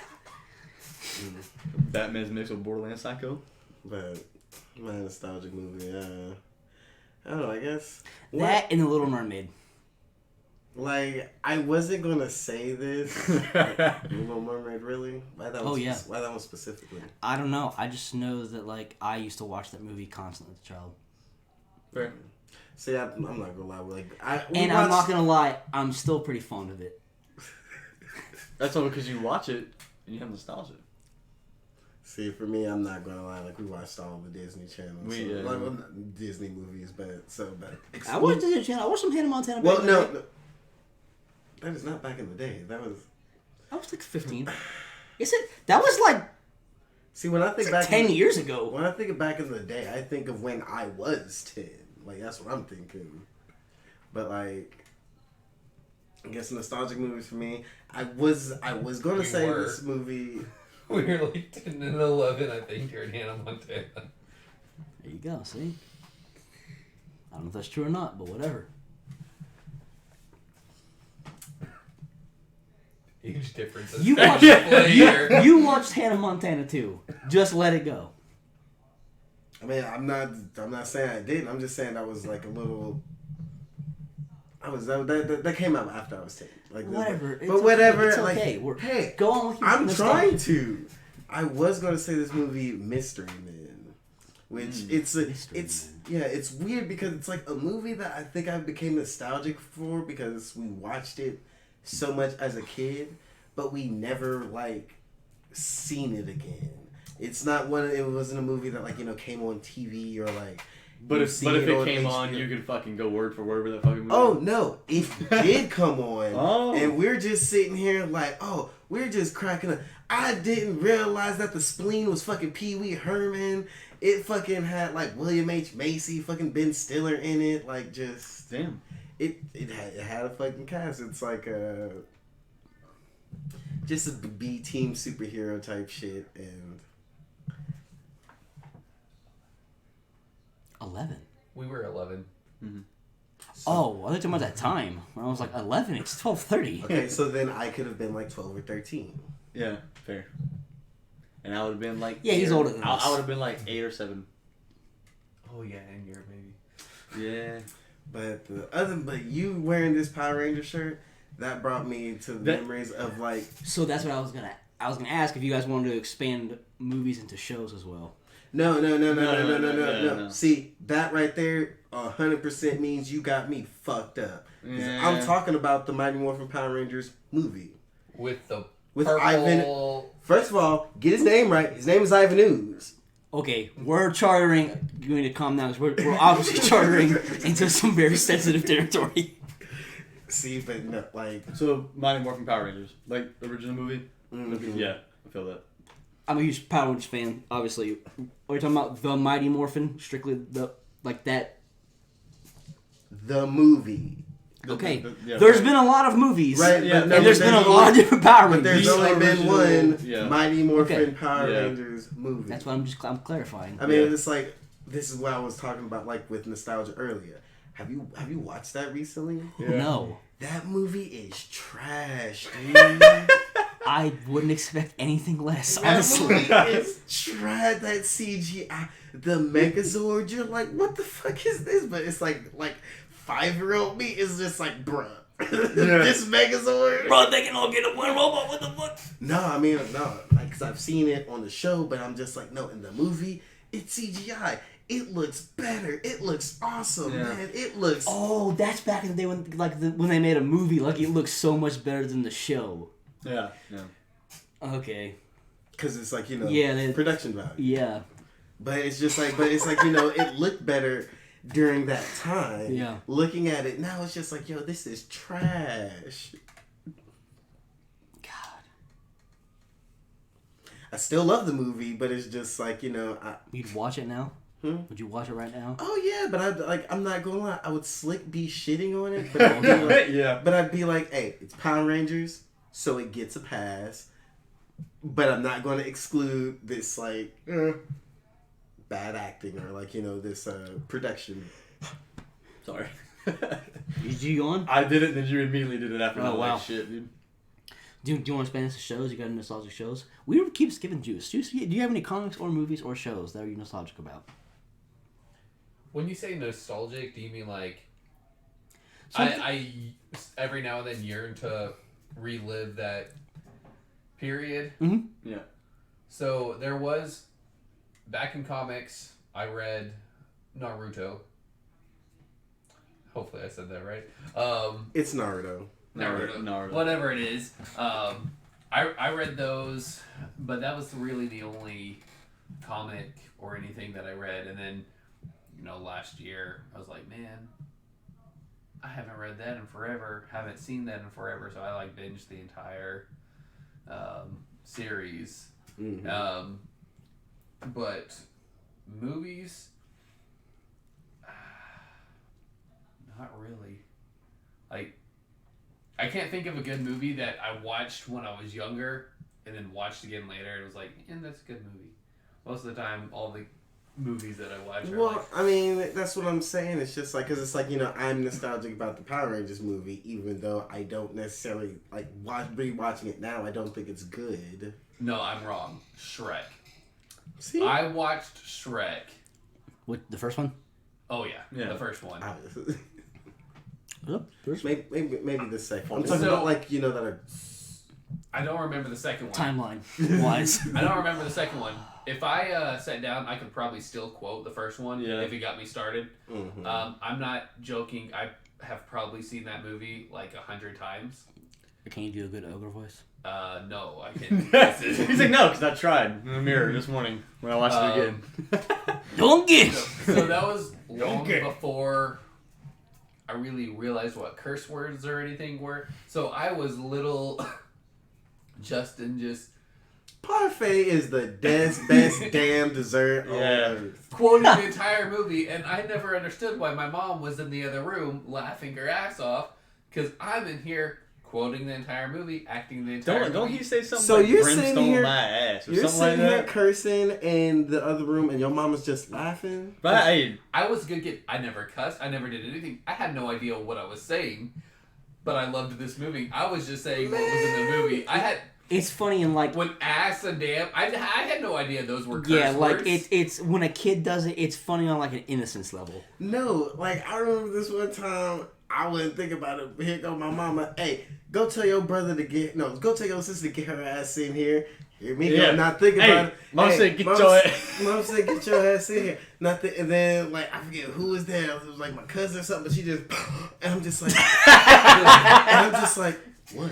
Batman's mixed with Borderlands Psycho. But my nostalgic movie. I don't know. I guess that and the Little Mermaid. Like, I wasn't gonna say this. Little Mermaid, really? Why that? Why that one specifically? I don't know. I just know that like I used to watch that movie constantly as a child. Fair. See, I'm not gonna lie. Like, I'm not gonna lie. I'm still pretty fond of it. That's all because you watch it and you have nostalgia. See, for me, I'm not gonna lie. Like, we watched all the Disney channels. Like, well, not Disney movies, but I watched Disney Channel. I watched some Hannah Montana. Well, no, that is not back in the day. I was like 15. Is it? That was like. See, when I think back 10 years ago. When I think of back in the day, I think of when I was 10. Like, that's what I'm thinking. But like, I guess nostalgic movies for me. I was gonna say this movie. We were like 10 and 11, I think, during Hannah Montana. There you go, see? I don't know if that's true or not, but whatever. Huge differences. You watched Hannah Montana too. Just let it go. I mean, I'm not saying I didn't. I'm just saying I was like a little. That came out after I was 10. Like whatever. But whatever. It's like, okay. Hey, go on with your I'm trying to. I was gonna say this movie Mystery Men, which it's weird because it's like a movie that I think I became nostalgic for because we watched it so much as a kid, but we never like seen it again. It's not one. It wasn't a movie that like came on TV or like. But if it came on, you could fucking go word for word with that fucking movie. Oh no, it did come on, oh. And we're just sitting here like, oh, we're just cracking up. I didn't realize that the spleen was fucking Pee Wee Herman. It fucking had like William H. Macy, fucking Ben Stiller in it. Like just damn. It had a fucking cast. It's like just a B team superhero type shit and 11. We were 11. Mm-hmm. So, I thought you were talking about that time. When I was like 11, it's 12:30. Okay, so then I could have been like 12 or 13. Yeah, fair. And I would have been like... Yeah, he's older than us. I would have been like 8 or 7. Oh yeah, and you're maybe. Yeah. But you wearing this Power Ranger shirt, that brought me to the memories of like... So that's what I was gonna ask if you guys wanted to expand movies into shows as well. No. See, that right there 100% means you got me fucked up. Yeah. I'm talking about the Mighty Morphin Power Rangers movie. With purple... Ivan... First of all, get his name right. His name is Ivan Ooze. Okay, we're chartering... You need to calm down because we're obviously chartering into some very sensitive territory. See, but no, like... So, Mighty Morphin Power Rangers. Like, original movie? Mm-hmm. Yeah, I feel that. I'm a huge Power Rangers fan, obviously. Are you talking about the Mighty Morphin? Strictly the... Like that... The movie. Okay, there's been a lot of movies, right? Yeah, and there's been a lot of different Power Rangers. But there's only been one Mighty Morphin Power Yeah. Rangers movie. That's what I'm clarifying. I mean, it's like this is what I was talking about, like with nostalgia earlier. Have you watched that recently? Yeah. No, that movie is trash, dude. I wouldn't expect anything less. That Honestly, movie is trash. That CGI, the Megazord. You're like, what the fuck is this? But it's like 5-year-old me is just like, bruh. This Megazord. bro, they can all get a one robot. What the fuck? No, I mean, no. Like, cause I've seen it on the show, but I'm just like, no. In the movie, it's CGI. It looks better. It looks awesome, man. It looks. Oh, that's back in the day when when they made a movie. Like it looks so much better than the show. Yeah. Okay. Cause it's like production value. Yeah. But it's just like, it looked better during that time. Yeah. Looking at it now, it's just like, yo, this is trash. God. I still love the movie, but it's just like, You'd watch it now? Would you watch it right now? Oh yeah, but I'm not gonna lie, I would slick be shitting on it, but I'd be like, but I'd be like, hey, it's Power Rangers, so it gets a pass. But I'm not gonna exclude this like bad acting or like this production. Sorry. Did you go on? I did it, then you immediately did it after. Oh, wow. Like, shit, dude. Do you want to expand this to shows? You got any nostalgic shows? We keep skipping juice. Do you have any comics or movies or shows that are you nostalgic about? When you say nostalgic, do you mean like I every now and then yearn to relive that period. Mm-hmm. Yeah. So there was, back in comics, I read Naruto. Hopefully I said that right. It's Naruto. Naruto. Whatever it is. I read those, but that was really the only comic or anything that I read. And then, last year I was like, man, I haven't read that in forever. Haven't seen that in forever. So I binged the entire series. Mm-hmm. But movies, not really. I can't think of a good movie that I watched when I was younger and then watched again later and was like, that's a good movie. Most of the time, all the movies that I watch are Well, I mean, that's what I'm saying. It's just because it's I'm nostalgic about the Power Rangers movie, even though I don't necessarily rewatching it now. I don't think it's good. No, I'm wrong. Shrek. See, I watched Shrek. What, the first one? Oh yeah. The first one. maybe the second. I'm So- talking about that are. I don't remember the second one. Timeline wise. I don't remember the second one. If I sat down, I could probably still quote the first one if it got me started. Mm-hmm. I'm not joking. I have probably seen that movie 100 times. Can you do a good ogre voice? No, I can't. He's like, no, because I tried in the mirror this morning when I watched it again. Don't get. So that was long before I really realized what curse words or anything were. So I was little Justin just Parfait is the best damn dessert on earth. quoting the entire movie, and I never understood why my mom was in the other room laughing her ass off because I'm in here quoting the entire movie, acting the entire movie. Don't he say something So like you're brimstone sitting here- my ass or You're something like sitting here that? cursing in the other room, and your mama's just laughing. But hey, I was a good kid. I never cussed. I never did anything. I had no idea what I was saying, but I loved this movie. I was just saying what was in the movie. I had It's funny and when ass and damn. I had no idea those were curse yeah, words. it's when a kid does it, it's funny on an innocence level. No, I remember this one time. I wouldn't think about it. Here go my mama. Hey, go tell your brother to go tell your sister to get her ass in here. Hear me? Yeah. Go, not think Hey, about it. Mom Hey, said, "Get Mom your s- Mom said, get your ass in here. Nothing. And then I forget who was there. It was my cousin or something. But she just, and I'm just like, what?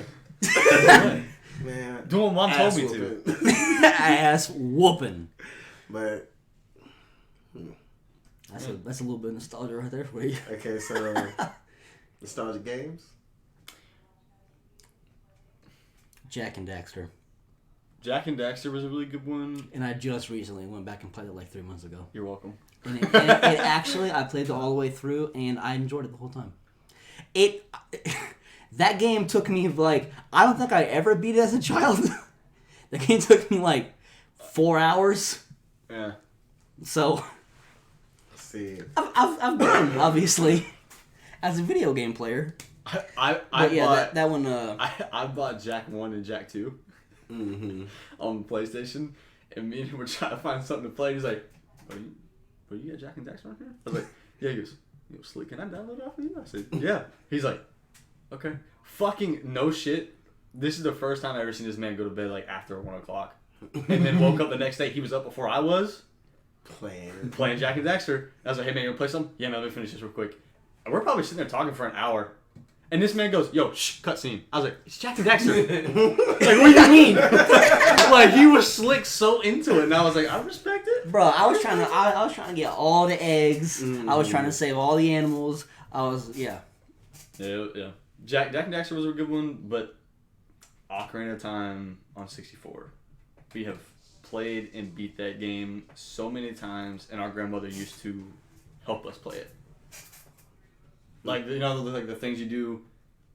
Man, doing what Mom told ass me to. whooping. Ass whooping. But That's a little bit of nostalgia right there for you. okay, so nostalgic games. Jack and Daxter. Jack and Daxter was a really good one. And I just recently went back and played it 3 months ago. You're welcome. And it actually, I played it all the way through, and I enjoyed it the whole time. That game took me, I don't think I ever beat it as a child. The game took me, 4 hours. Yeah. So, See, I've done, obviously, as a video game player. I But yeah, bought that one, I bought Jack 1 and Jack 2 mm-hmm. on PlayStation, and me and him were trying to find something to play. He's like, "Are you got Jack and Daxter on here?" I was like, "Yeah." He goes, "Slick, can I download it off of you?" I said, "Yeah." He's like, "Okay." Fucking no shit. This is the first time I've ever seen this man go to bed after 1 o'clock, and then woke up the next day. He was up before I was playing Jack and Daxter. I was like, "Hey man, you wanna play something?" "Yeah, man, let me finish this real quick." And we're probably sitting there talking for an hour. And this man goes, "Yo, shh, cutscene." I was like, "It's Jack and Daxter." What do you mean? He was slick so into it, and I was like, I respect it. bro, I was trying to get all the eggs. I was trying to save all the animals. Yeah. Jack and Daxter was a good one, but Ocarina of Time on 64. We have played and beat that game so many times, and our grandmother used to help us play it. The things you do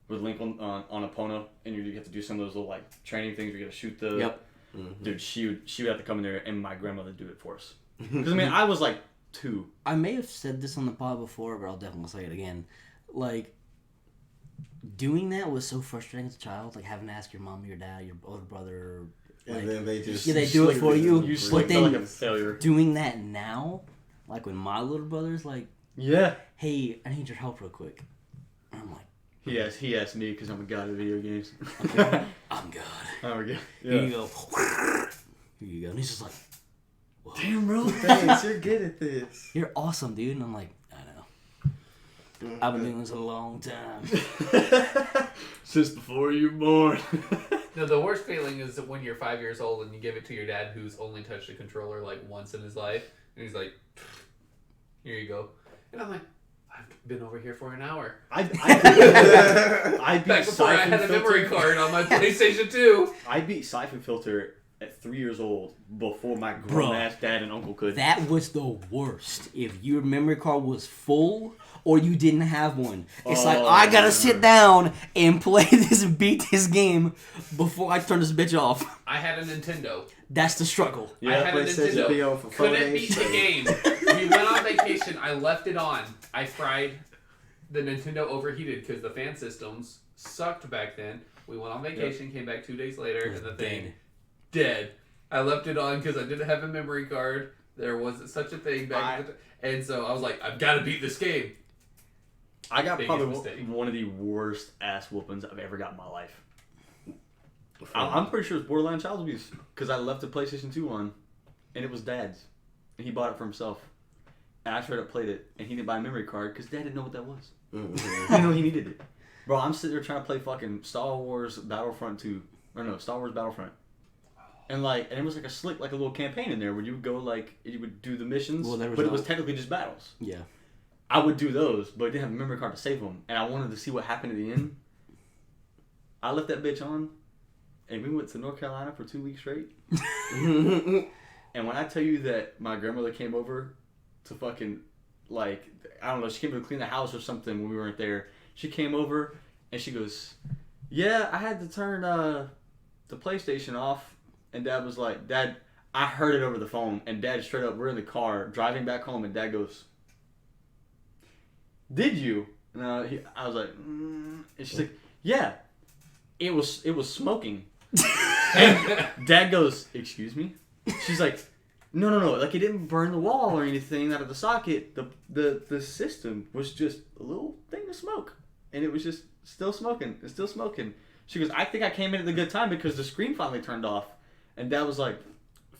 with Link on Epona, and you have to do some of those little training things where you got to shoot the. Yep. Mm-hmm. Dude, she would have to come in there, and my grandmother would do it for us. Because I was 2. I may have said this on the pod before, but I'll definitely say it again. Doing that was so frustrating as a child. Having to ask your mom, your dad, your older brother. And then they just Yeah, they do it for you. You But slick then felt like a failure. doing that now, when my little brother's Yeah. "Hey, I need your help real quick." I'm like, He asked me because I'm a god of video games. I'm God. Oh, yeah. Here you go. Here you go. And he's just like, whoa. Damn, bro. Thanks, you're good at this. You're awesome, dude. And I'm like, I know. I've been doing this a long time. Since before you were born. No, the worst feeling is when you're 5 years old and you give it to your dad who's only touched a controller like once in his life. And he's like, here you go. And I'm like, I've been over here for an hour. I beat Back before I had a memory Filter. card on my PlayStation 2. I beat Siphon Filter at 3 years old before my Bro. grown-ass dad and uncle could. That was the worst. If your memory card was full or you didn't have one. It's like, I gotta sit down and play this and beat this game before I turn this bitch off. I had a Nintendo. That's the struggle. I had a PlayStation be on Nintendo. for 4 Couldn't days beat the game. We went on vacation. I left it on. I fried. The Nintendo overheated because the fan systems sucked back then. We went on vacation, came back 2 days later, and the thing dead. I left it on because I didn't have a memory card. There wasn't such a thing back then. And so I was like, I've got to beat this game. I got Biggest probably mistake. one of the worst ass whoopings I've ever got in my life. I'm pretty sure it's borderline child abuse because I left the PlayStation 2 on, and it was Dad's, and he bought it for himself. And I straight up played it, and he didn't buy a memory card because Dad didn't know what that was. He didn't know he needed it. Bro, I'm sitting there trying to play fucking Star Wars Battlefront 2, or no, Star Wars Battlefront. And it was like a little campaign in there where you would go you would do the missions, Well, but it was technically just battles. Yeah. I would do those, but I didn't have a memory card to save them, and I wanted to see what happened at the end. I left that bitch on, and we went to North Carolina for 2 weeks straight. And when I tell you that my grandmother came over to fucking, I don't know, she came to clean the house or something when we weren't there. She came over, and she goes, yeah, I had to turn the PlayStation off. And Dad was like, Dad, I heard it over the phone. And Dad straight up, we're in the car, driving back home, and Dad goes, did you? And I was like, and she's like, yeah, it was smoking. And Dad goes, excuse me? She's like, no, like it didn't burn the wall or anything out of the socket. The system was just a little thing of smoke. And it was just still smoking. It's still smoking. She goes, I think I came in at the good time because the screen finally turned off. And Dad was like,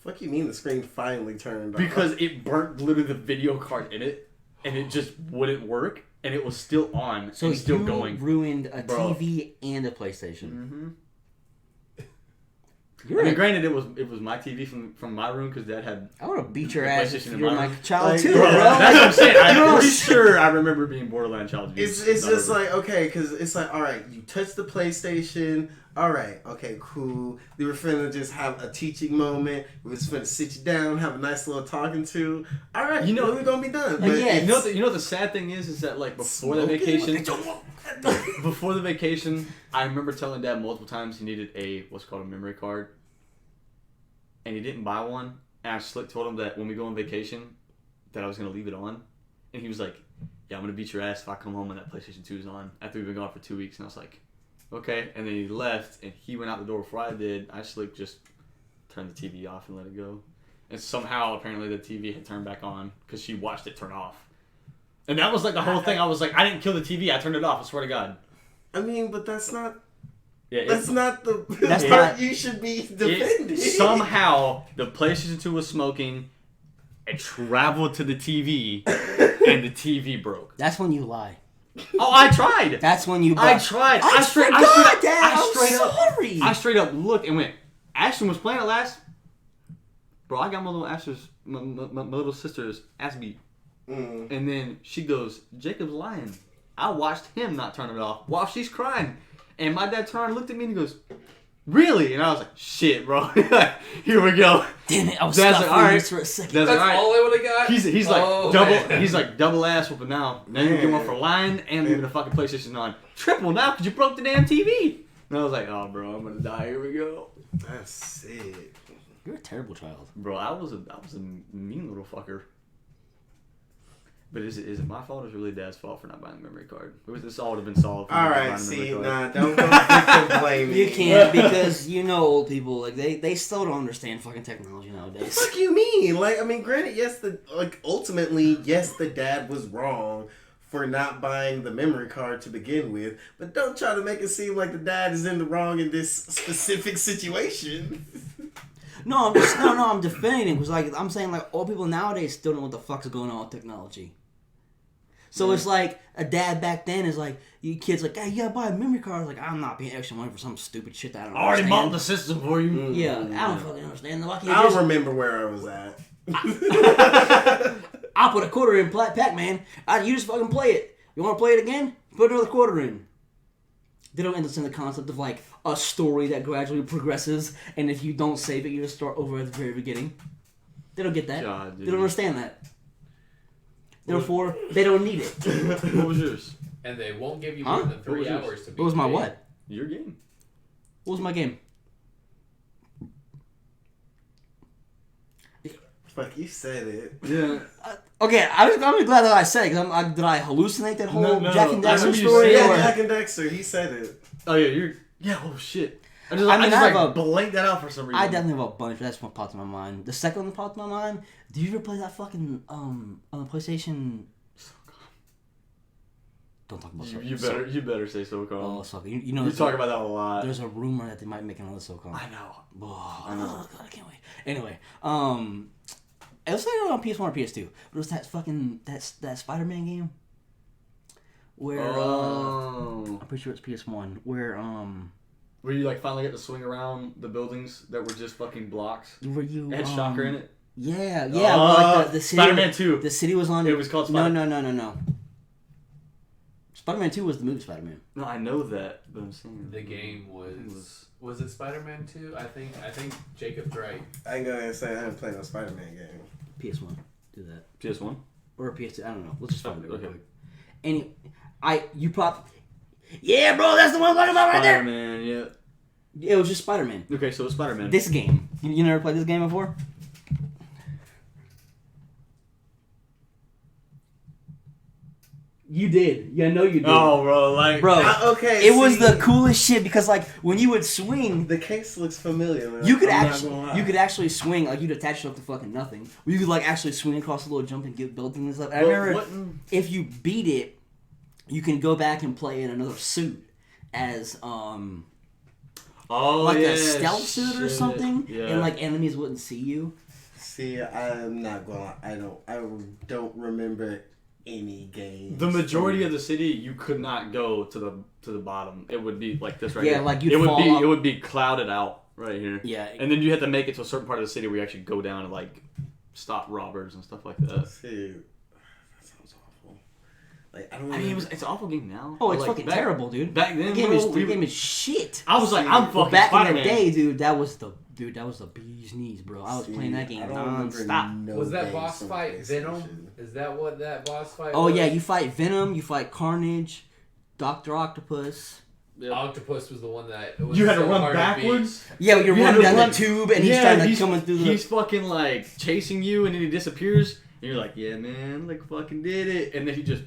fuck you mean the screen finally turned off? because it burnt literally the video card in it, and it just wouldn't work, and it was still on, So and still you going. ruined a Bro. TV and a PlayStation. Mm-hmm. You're I mean, granted, it was my TV from my room because Dad had. I would have beat your The ass if PlayStation in you were my my room. child Like, too, bro, bro. That's what I'm saying. I'm You're pretty all- sure I remember being borderline child abuse. It's Not just over. like, okay, because it's like, all right, you touched the PlayStation. All right, okay, cool. We were finna just have a teaching moment. We was finna sit you down, have a nice little talking to. All right, You know- we're gonna be done. And yeah, You know what the sad thing is that before the vacation, before the vacation, I remember telling Dad multiple times he needed a what's called a memory card, and he didn't buy one. And I slick told him that when we go on vacation, that I was gonna leave it on, and he was like, "Yeah, I'm gonna beat your ass if I come home and that PlayStation 2 is on." After we've been gone for 2 weeks, and I was like, "Okay." And then he left, and he went out the door before I did. I slick just turned the TV off and let it go, and somehow apparently the TV had turned back on because she watched it turn off. And that was like the whole thing. I was like, I didn't kill the TV. I turned it off. I swear to God. I mean, but that's not. Yeah. That's not the That's part not- you should be defending. Somehow the PlayStation 2 was smoking. It traveled to the TV, and the TV broke. That's when you lie. Oh, I tried. That's when you. I tried. I forgot, Dad. I'm sorry. I straight up looked and went. Ashton was playing it last. Bro, I got my little sister's ass beat. Mm. And then she goes, Jacob's lying. I watched him not turn it off while she's crying. And my dad turned and looked at me and he goes, really? And I was like, shit, bro. Here we go. Damn it! I was Dad's stuck like, all right. for a second. Dad's That's like, all right. all I would have got? He's like Oh, double. man. He's like double ass whooping now. Now you get one for lying and leaving the fucking PlayStation on. Triple now because you broke the damn TV. And I was like, oh, bro, I'm gonna die. Here we go. That's sick. You're a terrible child. Bro, I was a mean little fucker. But is it my fault or is it really Dad's fault for not buying the memory card? This all would have been solved. All if he right, buying the memory see, card. don't go victim blaming. You can't because you know old people like they still don't understand fucking technology nowadays. Fuck you mean? Like, I mean, granted, yes, ultimately, yes, the dad was wrong for not buying the memory card to begin with, but don't try to make it seem like the dad is in the wrong in this specific situation. No, I'm defending him because like I'm saying like all people nowadays still know what the fuck's going on with technology. So it's like a dad back then is like you kids like, hey, you gotta buy a memory card. Like I'm not paying extra money for some stupid shit that I don't already understand. bought the system for you. Yeah, I don't fucking understand. Why can't you I just- don't remember where I was at. I'll put a quarter in Pac-Man. You just fucking play it. You want to play it again? Put another quarter in. They don't understand the concept of like a story that gradually progresses, and if you don't save it, you just start over at the very beginning. They don't get that. God, dude. They don't understand that. Therefore, they don't need it. What was yours? And they won't give you Huh? more than 3 What was yours? hours to beat What was my the game. what? Your game. What was my game? Fuck, you said it. Yeah. Okay, I'm glad that I said it. Cause did I hallucinate that whole No, Jack and I Dexter remember you story? saying Yeah, or- Jack and Dexter, he said it. Oh yeah, you're. Yeah. Oh shit. I just I have like a- blanked that out for some reason. I definitely have a bunch, but that's what popped in my mind. The second one that popped in my mind, did you ever play that fucking, on the PlayStation? Don't talk about SOCOM. You better say so, Carl. Oh, SOCOM. You know, We talk about that a lot. there's a rumor that they might make another SOCOM. I know. Oh, I know. God, I can't wait. Anyway, it was like on PS1 or PS2, but it was that fucking, that Spider-Man game where, I'm pretty sure it's PS1, where, Where you like finally get to swing around the buildings that were just fucking blocks. where you, It had Shocker in it. Yeah, where, like the city, Spider-Man 2. The city was on. It was called Spider- No. Spider-Man 2 was the movie Spider-Man. No, I know that, but I'm saying The game was it Spider-Man 2? I think Jacob's right. I ain't gonna say I haven't played no Spider-Man game. PS1. Do that. PS1. Or PS2. I don't know. Let's just find it real Okay. quick. You probably... Yeah, bro, that's the one I'm talking about right there! Spider-Man, yeah. It was just Spider-Man. Okay, so it's Spider-Man. This game. You never played this game before? You did. Yeah, I know you did. Oh, bro, like... Bro, Okay, it was see, the coolest shit because, like, when you would swing... The case looks familiar. Man. You could I'm not actually, gonna lie. you could actually swing like you'd attach yourself to fucking nothing. You could like actually swing across a little jump and get buildings and stuff. And I Well, remember what- if you beat it, you can go back and play in another suit as Oh, like yeah, a stealth suit or shit. something, Yeah. and like enemies wouldn't see you. See, I'm not gonna lie. I don't remember any games. The majority of the city, you could not go to the bottom. It would be like this right Yeah, here. like you'd it would fall be up. it would be clouded out right here. Yeah, And then you have to make it to a certain part of the city where you actually go down and like stop robbers and stuff like that. See, that sounds awful. Like I don't. I mean, remember- it's an awful game now. oh, it's Like, fucking back- terrible, dude. Back then, the game bro, is we- the game is shit. I was like, See, I'm well, fucking Back Spider-Man. in the day, dude, that was the bee's knees, bro. I was See, playing that game I don't remember non-stop. no Was that games boss from fight PlayStation. Venom? Is that what that boss fight Oh was? yeah, you fight Venom, you fight Carnage, Dr. Octopus. Yep. Octopus was the one that it was You had to so run hard beat. backwards. Yeah, you're You had running to down run- the tube, and he's trying to coming through the. He's fucking like chasing you, and then he disappears. And you're like, yeah, man, like fucking did it. And then he just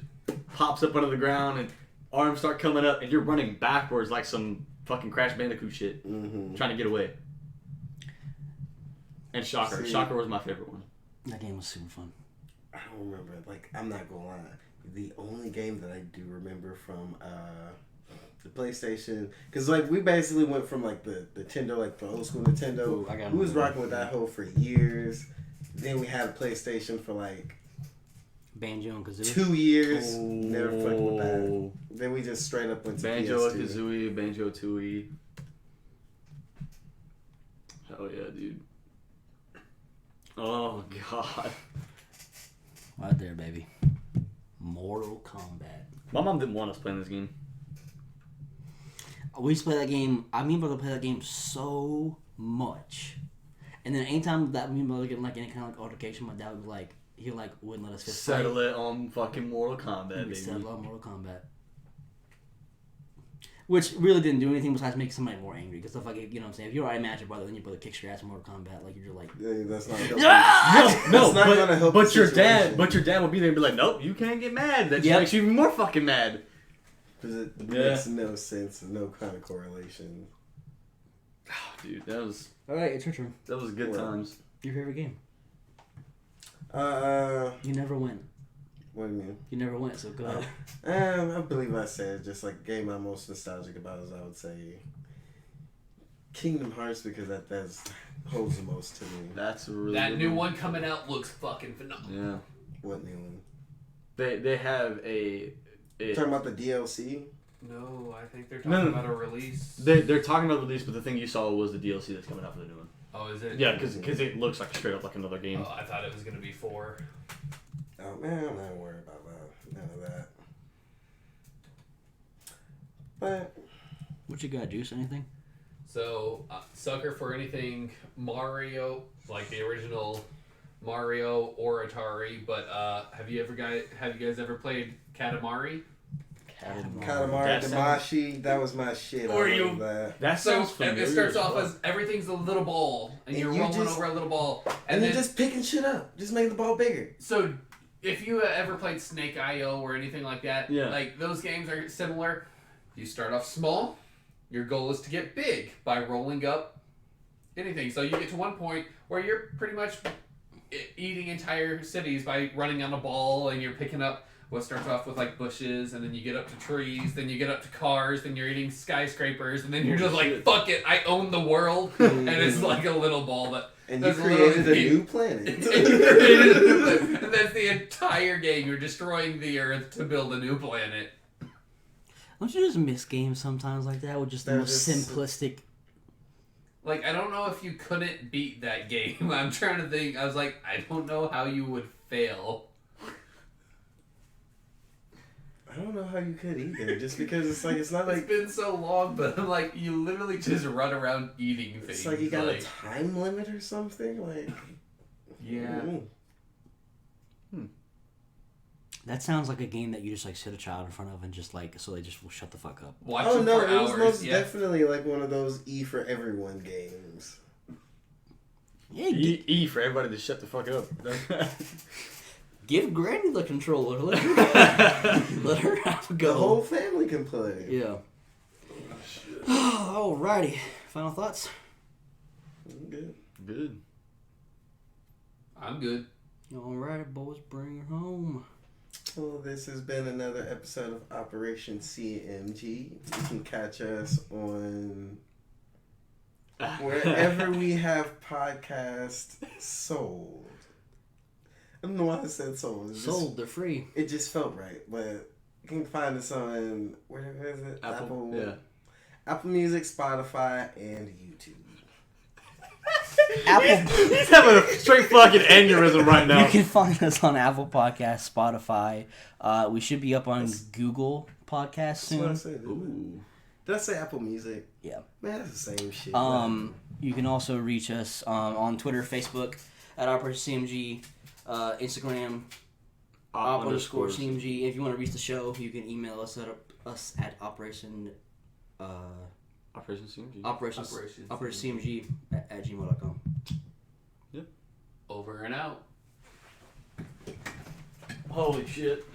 pops up under the ground, and arms start coming up, and you're running backwards like some fucking Crash Bandicoot shit, Mm-hmm. trying to get away. And Shocker. See. Shocker was my favorite one. That game was super fun. I don't remember. Like I'm not gonna lie. The only game that I do remember from the PlayStation, because like we basically went from like the Nintendo, like the old school Nintendo. Ooh, I got we was one. rocking with that hoe for years. Then we had a PlayStation for like Banjo and Kazooie. 2 years. Never fucked with that. Oh. Then we just straight up went to Banjo PS2. Kazooie, Banjo Tooie. Hell yeah, dude. Oh god. Right there, baby. Mortal Kombat. My mom didn't want us playing this game. We used to play that game. I mean, brother, play that game so much. And then anytime that me and brother get in like any kind of like altercation, my dad would be like, he like wouldn't let us fist fight. Settle it on fucking Mortal Kombat, We baby. settled on Mortal Kombat. Which really didn't do anything besides make somebody more angry. Because if like, you know what I'm saying, if you're already mad at your brother, then your brother kicks your ass in Mortal Kombat, like you're like, Yeah, that's not helping. ah! No, That's not gonna help but the your dad, situation. but your dad would be there and be like, nope, you can't get mad. That just Yep. makes you even more fucking mad. Because it Yeah. makes no sense, no kind of correlation. Dude, that was all right, it's your turn. good Well. times. Your favorite game? Uh, You never win. What do you mean? You never went, so go ahead. I believe I said just like game I'm most nostalgic about is I would say Kingdom Hearts because that's holds the most to me. That's a really That good new one coming out looks fucking phenomenal. Yeah. What new one? They have a Talking about the DLC? No, I think they're talking No. about a release. they're talking about the release, but the thing you saw was the DLC that's coming out for the new one. Oh, is it? Yeah, because it looks like straight up like another game. Oh, I thought it was gonna be 4. Oh man, I'm not worried about that. None of that. But What you got, Juice? Anything? So, sucker for anything Mario, like the original Mario or Atari. But have you guys ever played Katamari? Katamari That Damacy, that was my shit. Or I you- love that. That sounds familiar. It starts off fuck. as everything's a little ball, and And you're you rolling just- over a little ball, And and then then just picking shit up. Just make the ball bigger. so. If you ever played Snake IO or anything like that, Yeah. like those games are similar. You start off small. Your goal is to get big by rolling up anything. So you get to one point where you're pretty much eating entire cities by running on a ball, and you're picking up what starts off with like bushes, and then you get up to trees, then you get up to cars, then you're eating skyscrapers, and then you're just like, Shit. fuck it, I own the world. And it's like a little ball that And you There's created a literally- new planet. and you created a new planet. And that's the entire game. You're destroying the Earth to build a new planet. Don't you just miss games sometimes like that with just the They're most just- simplistic? Like, I don't know if you couldn't beat that game. I'm trying to think. I was like, I don't know how you would fail. I don't know how you could either. Just because it's like, it's not It's like, been so long, but I'm like, you literally just run around eating things. it's like you got a time limit or something. Like, yeah. That sounds like a game that you just like sit a child in front of and just like so they just will shut the fuck up. Watch Oh them no, for it was hours. most Yeah. definitely like one of those E for everyone games. Yeah, E for everybody to shut the fuck up. give Granny the controller. Let her, let her have a The go. whole family can play. Yeah. Alrighty. Final thoughts. Good. Good. I'm good. Alright, boys, bring her home. Well, this has been another episode of Operation C.M.G. You can catch us on wherever we have podcasts sold. I don't know why I said sold. It just- Sold, they're free. It just felt right, but you can find us on where is it? Apple. Yeah. Apple Music, Spotify, and YouTube. Apple. He's having a straight fucking aneurysm right now. You can find us on Apple Podcasts, Spotify. We should be up on Google Podcasts That's what I soon. said. Ooh. Did I say Apple Music? Yeah. Man, that's the same shit. You can also reach us on Twitter, Facebook at Operation CMG, Instagram _CMG. If you want to reach the show, you can email us at Operation Operation CMG. Operation CMG at gmail.com. Over and out. Holy shit.